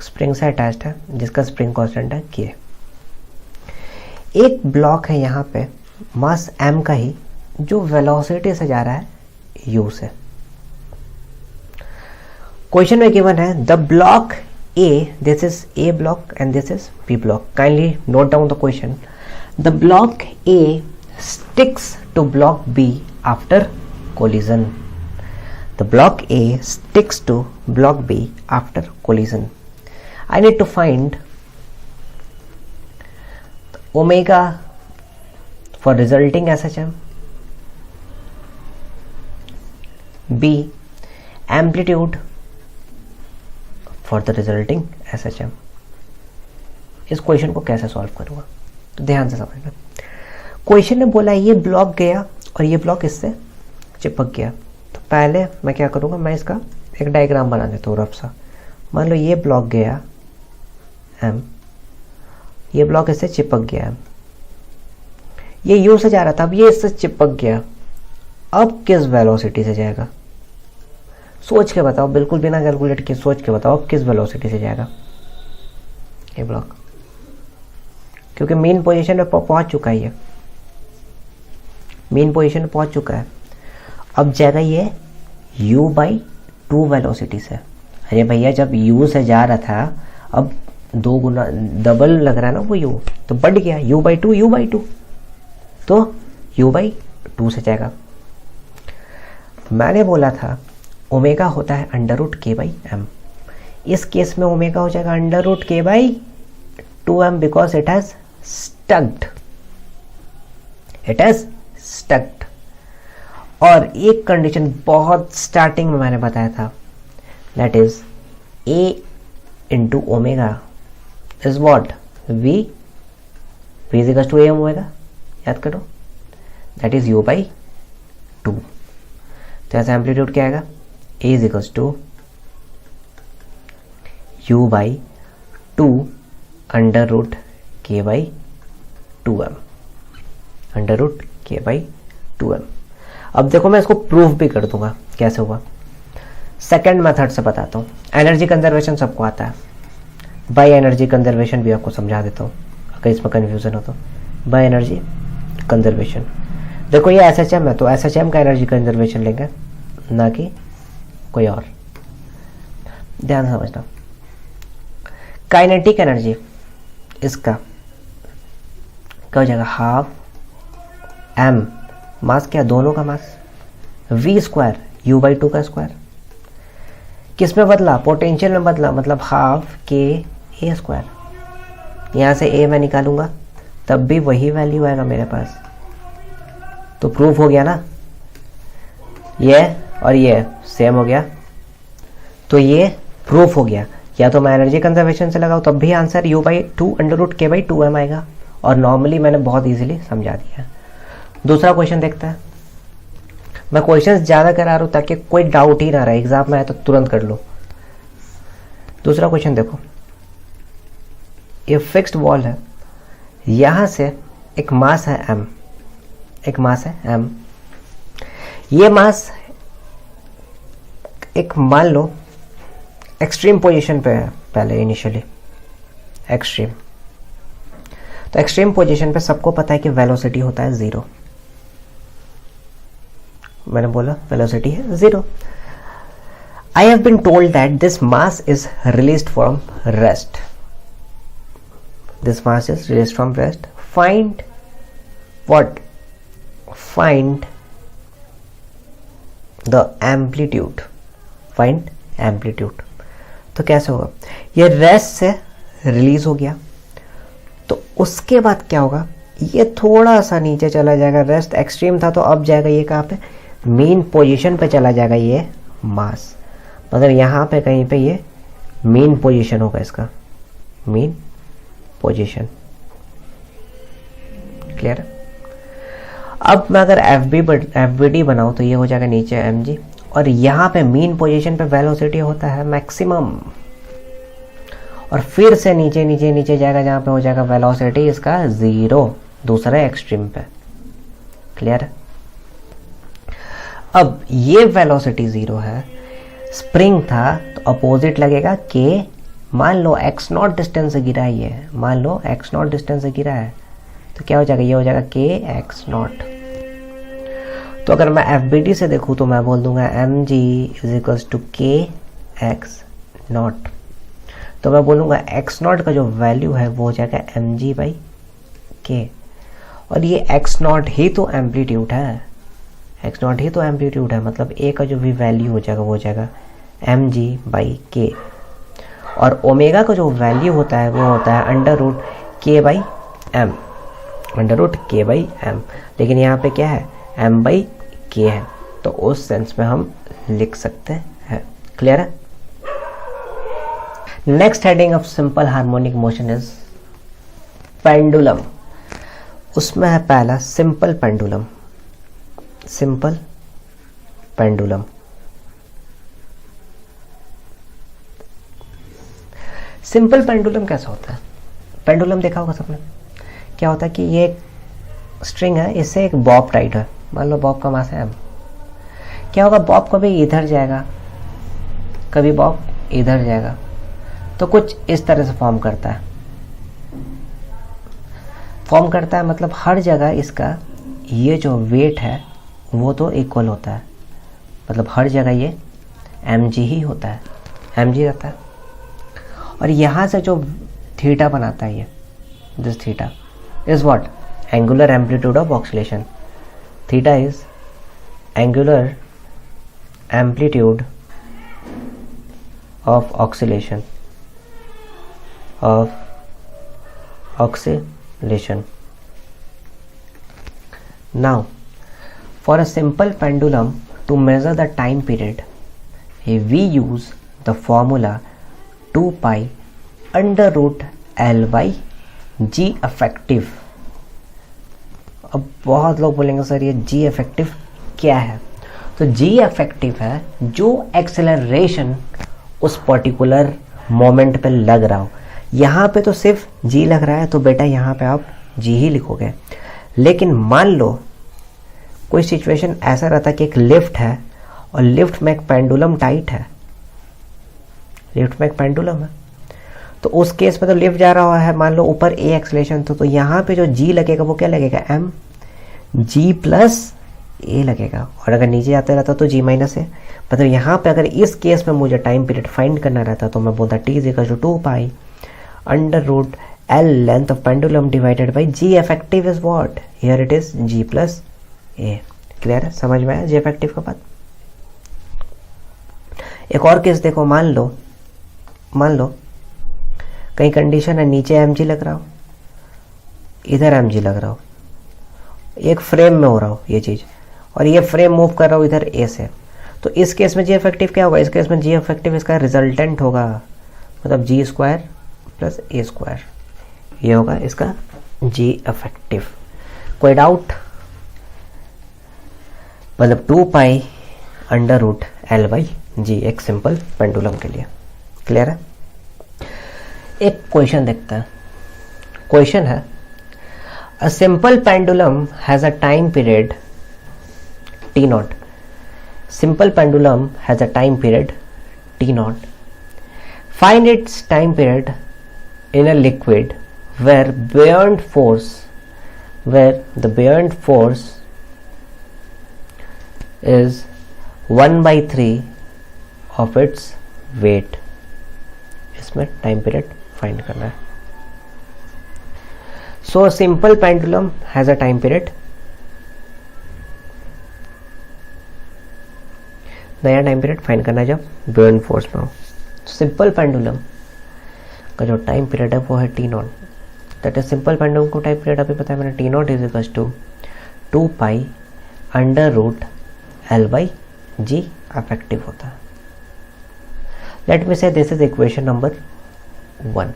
स्प्रिंग से अटैच्ड है, जिसका स्प्रिंग कांस्टेंट है K। एक ब्लॉक है यहाँ पे मास M का ही, जो वेलोसिटी से जा रहा है U से। क्वेश्चन में गिवन है the block A, this is A block and this is B block. Kindly note down the question. The block A sticks to block B after collision. The block A sticks to block B after collision. I need to find omega for resulting SHM, B amplitude for the resulting SHM। इस क्वेश्चन को कैसे सॉल्व करूंगा, तो ध्यान से समझना। क्वेश्चन ने बोला ये ब्लॉक गया और ये ब्लॉक इससे चिपक गया, तो पहले मैं क्या करूंगा, मैं इसका एक डायग्राम बना देता हूँ रफ सा। मान लो ये ब्लॉक गया M ये ब्लॉक इससे चिपक गया है, ये यू से जा रहा था, अब ये इससे चिपक गया, अब किस वेलोसिटी से जाएगा? सोच के बताओ, बिल्कुल बिना कैलकुलेट किए सोच के बताओ, अब किस वेलोसिटी से जाएगा ये ब्लॉक? क्योंकि मेन पोजीशन पे पहुंच चुका है, ये मेन पोजीशन पे पहुंच चुका है, अब जाएगा ये u/2 वेलोसिटी से। अरे भैया जब u से जा रहा था, अब 2 गुना डबल लग रहा है ना वो u, तो बढ़ गया u/2, तो u/2 से जाएगा। मैंने बोला था ओमेगा होता है √k/m, इस केस में ओमेगा हो जाएगा √k/2m बिकॉज इट हैज स्टक्ड। और एक कंडीशन बहुत स्टार्टिंग में मैंने बताया था, that is a into omega is what v is equal to am omega, याद करो, दैट इज u/2। तो ऐसा एम्पलीट्यूड क्या आएगा? a is equal to u/2 √k/2m। अब देखो मैं इसको प्रूफ भी कर दूंगा कैसे हुआ। सेकंड मेथड से बताता हूँ। एनर्जी कंजर्वेशन सबको आता है, बाय एनर्जी कंजर्वेशन भी आपको समझा देता हूँ अगर इसमें कंफ्यूजन हो तो। बाय एनर्जी कंजर्वेशन, देखो ये SHM है तो SHM का एनर्जी कंजर्वेशन लेंगे, ना कि कोई और। ध्यान समझना, काइनेटिक एनर्जी इसका क्या हो जाएगा? हाफ m, मास क्या, दोनों का मास, v² u/2 का स्क्वायर। किस में बदला? पोटेंशियल में बदला, मतलब हाफ k(a²। यहाँ से a मैं निकालूंगा तब भी वही वैल्यू आएगा मेरे पास, तो प्रूफ हो गया ना। ये और ये सेम हो गया, तो ये प्रूफ हो गया। या तो मैं एनर्जी कंजर्वेशन से लगाऊं तब भी आंसर u/2 √k/2m आएगा, और नॉर्मली मैंने बहुत इजीली समझा दिया। दूसरा क्वेश्चन देखते हैं। मैं क्वेश्चंस ज़्यादा करा रहा हूँ ताकि कोई डाउट ही ना रहे, एग्जाम में आए तो तुरंत कर लो। दूसरा क्वेश्चन देखो, ये फिक्स्ड वॉल है, यहाँ से एक मास है m, ये मास एक मान लो एक्सट्रीम पोजीशन पे है पहले, इनिशियली एक्सट्रीम। तो एक्सट्रीम पोजीशन पे सबको पता है कि वेलोसिटी होता है 0। मैंने बोला वेलोसिटी है 0। I have been told that this mass is released from rest, this mass is released from rest. Find what? Find the amplitude, find amplitude. तो कैसे होगा? ये रेस्ट से रिलीज हो गया, तो उसके बाद क्या होगा? ये थोड़ा सा नीचे चला जाएगा, रेस्ट एक्सट्रीम था तो अब जाएगा ये कहाँ पे? मेन पोजीशन पे चला जाएगा ये मास, मगर यहाँ पे कहीं पे ये मेन पोजीशन होगा, इसका मेन पोजीशन। क्लियर? अब मैं अगर FBD बनाऊं तो ये हो जाएगा नीचे mg, और यहाँ पे मेन पोजीशन पे वेलोसिटी होता है मैक्सिमम, और फिर से नीचे नीचे नीचे जाएगा जहाँ पे हो जाएगा वेलोसिटी इसका 0, दूसरा एक्सट्रीम पे। क्लियर? अब ये वेलोसिटी 0 है, स्प्रिंग था तो अपोजिट लगेगा k। मान लो x0 डिस्टेंस से गिरा है, ये मान लो x0 डिस्टेंस से गिरा है, तो क्या हो जाएगा? ये हो जाएगा kx0। तो अगर मैं FBD से देखूं तो मैं बोल दूंगा mg is equals to kx0। तो मैं बोलूंगा x0 का जो वैल्यू है वो हो जाएगा mg/k, और ये x0 ही तो एम्पलीट्यूड है, x0 ही तो एम्पलीट्यूड है, मतलब a का जो भी वैल्यू हो जाएगा वो हो जाएगा mg/k, और ओमेगा का जो वैल्यू होता है वो होता है √k/m, लेकिन यहाँ पे क्या है? m/k है, तो उस सेंस में हम लिख सकते हैं। क्लियर है? Next heading of simple harmonic motion is pendulum. उसमें है पहला simple pendulum. Simple pendulum, simple pendulum कैसा होता है? पेंडुलम देखा होगा सबने। क्या होता है कि ये एक स्ट्रिंग है, इससे एक बॉब टाइट है, मान लो बॉब का मास है m। क्या होगा, बॉब कभी इधर जाएगा, कभी बॉब इधर जाएगा, तो कुछ इस तरह से फॉर्म करता है। मतलब हर जगह इसका ये जो वेट है वो तो इक्वल होता है, मतलब हर जगह ये mg ही होता है, mg रहता है। और यहाँ से जो थीटा बनाता है ये, this theta is what, angular amplitude of oscillation. Theta is angular amplitude of oscillation, Now, for a simple pendulum to measure the time period, we use the formula 2 pi under root L by G effective। अब बहुत लोग बोलेंगे सर ये G effective क्या है? तो G effective है जो एक्सेलरेशन उस पर्टिकुलर मोमेंट पे लग रहा हो। यहाँ पे तो सिर्फ G लग रहा है, तो बेटा यहाँ पे आप G ही लिखोगे। लेकिन मान लो कोई सिचुएशन ऐसा रहता है कि एक लिफ्ट है और लिफ्ट में एक पेंडुलम टाइट है, लिफ्ट में एक पेंडुलम है, तो उस केस में तो लिफ्ट जा रहा है, मान लो ऊपर a एक्सेलरेशन, तो यहाँ पे जो g लगेगा वो क्या लगेगा, m g प्लस a लगेगा। और अगर नीचे जाते रहता तो g माइनस a। मतलब यहाँ पे अगर इस केस में मुझे टाइम पीरियड फाइंड करना रहता तो मैं बोलता t equal to 2 pi under root L length of pendulum divided by G effective is what? Here it is G plus A। Clear है, समझ में आया G effective का बात। एक और केस देखो, मान लो कहीं कंडीशन है नीचे mg लग रहा हो, इधर mg लग रहा हो, एक फ्रेम में हो रहा हो ये चीज, और ये फ्रेम मूव कर रहा हो इधर A से, तो इस केस में G effective क्या होगा, इस केस में G effective इसका रिजल्टेंट होगा, मतलब G square plus A square, ये होगा इसका G effective। कोई डाउट? मतलब 2 pi under root L by G एक सिंपल पेंडुलम के लिए। क्लियर है? एक क्वेश्चन देखते हैं। क्वेश्चन है, a simple pendulum has a time period T not. Simple pendulum has a time period T not. Find its time period in a liquid where the buoyant force is 1/3 of its weight। इसमें टाइम पीरियड फाइंड करना है। So simple pendulum has a time period, नया टाइम पीरियड फाइंड करना है जब buoyant फोर्स में हो। सिंपल पेंडुलम का जो टाइम पीरियड है वो है T nought. That is simple pendulum को टाइम पीरियड अभी पता है मैंने, T nought is equal to 2 pi under root L by G effective होता है। लेट मी से दिस इज इक्वेशन नंबर 1।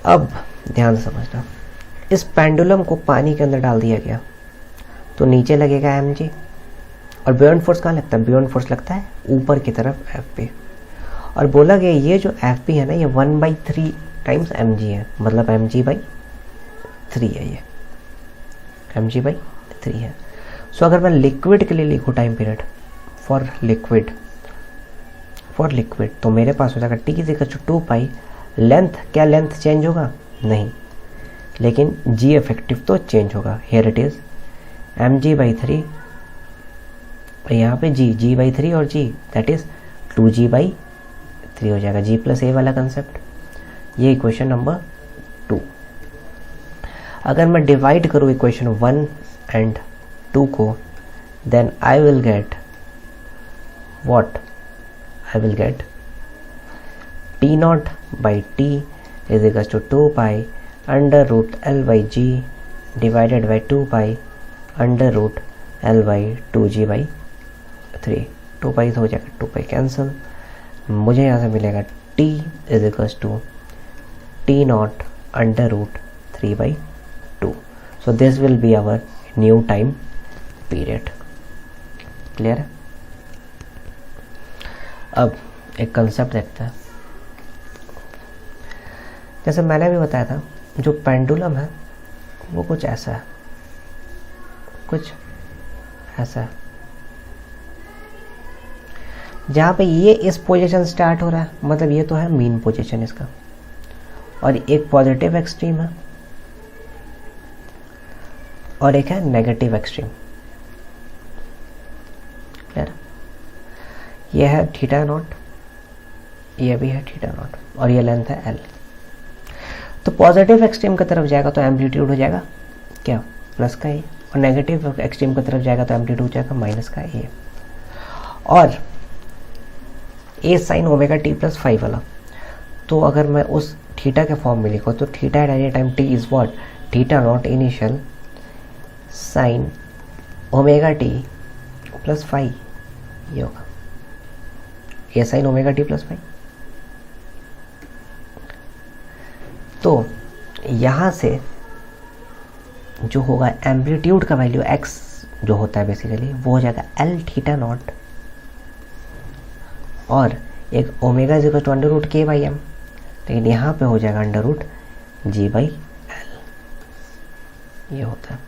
अब ध्यान से समझना, इस पेंडुलम को पानी के अंदर डाल दिया गया तो नीचे लगेगा mg, और buoyant फोर्स कहाँ लगता है, buoyant फोर्स लगता है ऊपर की तरफ Fp, और बोला गया ये जो Fp है ना ये 1/3 टाइम्स mg है, मतलब mg/3 है, ये mg/3 है। सो अगर मैं लिक्विड के लिए लिखूँ टाइम पीरियड फॉर लिक्विड तो मेरे पास हो जाएगा t is equal to 2 pi, length क्या लेंथ चेंज होगा नहीं, लेकिन g इफेक्टिव तो चेंज होगा। हियर इट इज mg/3, यहाँ पे g/3 और g दैट इज 2g/3 हो जाएगा, g प्लस a वाला कंसेप्ट। ये इक्वेशन नंबर 2। अगर मैं डिवाइड करूँ इक्वेशन 1 एंड 2 को, then I will get what, I will get T nought by T is equal to 2 pi under root L by G divided by 2 pi under root L by 2g/3। 2 pi हो जाएगा, 2 पाई कैंसिल, मुझे यहाँ से मिलेगा t is equal to T nought under root 3/2। So this will be our new time period. Clear है? अब एक कंसेप्ट देखते हैं। जैसे मैंने भी बताया था, जो पेंडुलम है वो कुछ ऐसा है, कुछ ऐसा है, जहाँ पे ये इस पोजीशन स्टार्ट हो रहा है, मतलब ये तो है मीन पोजीशन इसका, और एक पॉजिटिव एक्सट्रीम है और एक है नेगेटिव एक्सट्रीम। क्लियर? ये है थीटा नॉट, ये भी है थीटा नॉट, और ये लेंथ है एल। तो पॉजिटिव एक्सट्रीम की तरफ जाएगा तो एम्पलीट्यूड हो जाएगा क्या, प्लस का ए, और नेगेटिव एक्सट्रीम की तरफ जाएगा तो एम्पलीट्यूड हो जाएगा माइनस का ए। और ए साइन ओमेगा टी प्लस 5 वाला, तो अगर मैं उस थीटा के फॉर्म में लिखूँ तो theta eight any time T is what, theta naught initial sign omega T plus 5, ये होगा ए साइन ओमेगा टी प्लस 5। तो यहाँ से जो होगा एम्पलीट्यूड का वैल्यू x जो होता है बेसिकली वो हो जाएगा एल थीटा नॉट, और एक omega is equal to under root K by M, लेकिन यहाँ पे हो जाएगा under root G by L, ये होता है।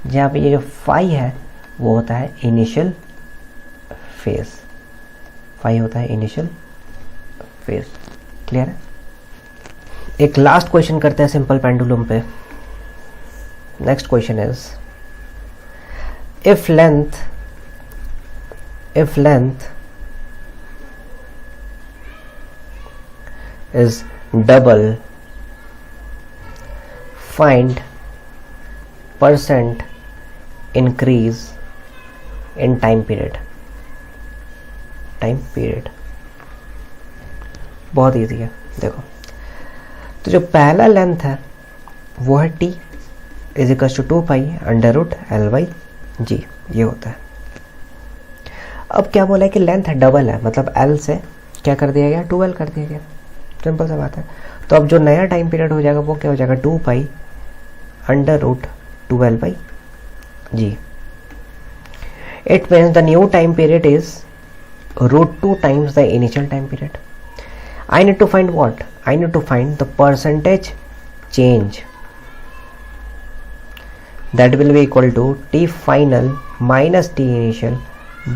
जहाँ पे ये जो फाई है वो होता है इनिशियल फेज, फाई होता है इनिशियल फेज। क्लियर है? एक लास्ट क्वेश्चन करते हैं सिंपल पेंडुलम पे। Next question is if length is double, find percent increase in time period। बहुत इजी है, देखो। तो जो पहला लेंथ है वो है t is equal to 2 pi under root L by G, ये होता है। अब क्या बोला है कि लेंथ डबल है, मतलब l से क्या कर दिया गया, 2l कर दिया गया, सिंपल सा बात है। तो अब जो नया टाइम पीरियड हो जाएगा वो क्या हो जाएगा, 2 pi under root 2l by G. It means the new time period is √2 times the initial time period. I need to find what? I need to find the percentage change that will be equal to t final minus t initial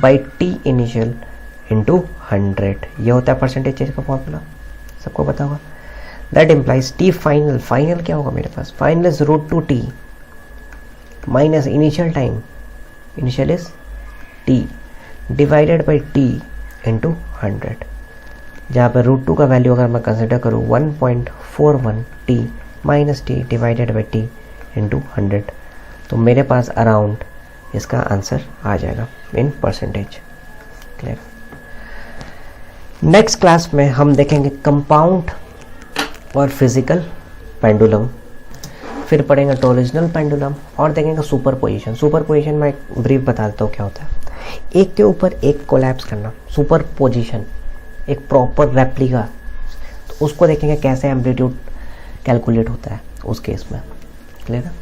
by t initial into 100. ये होता है परसेंटेज चेंज का फॉर्मूला, सबको पता होगा। That implies t final, final क्या होगा मेरे पास, final is √2t minus initial time, initial is t divided by t into 100, जहाँ पर √2 का वैल्यू अगर मैं कंसिडर करूँ 1.41 t minus T divided by T into 100, तो मेरे पास अराउंड इसका आंसर आ जाएगा in percentage. Clear? Next class में हम देखेंगे कंपाउंड और फिजिकल पेंडुलम, फिर पढ़ेंगे टोरिजिनल पेंडुलम और देखेंगे सुपरपोजिशन। सुपरपोजिशन में एक ब्रीफ बता देता हूँ क्या होता है। एक के ऊपर एक कोलैप्स करना, सुपरपोजिशन, एक प्रॉपर रेप्लिका, तो उसको देखेंगे कैसे एम्पलीट्यूड कैलकुलेट होता है उस केस में। क्लियर है?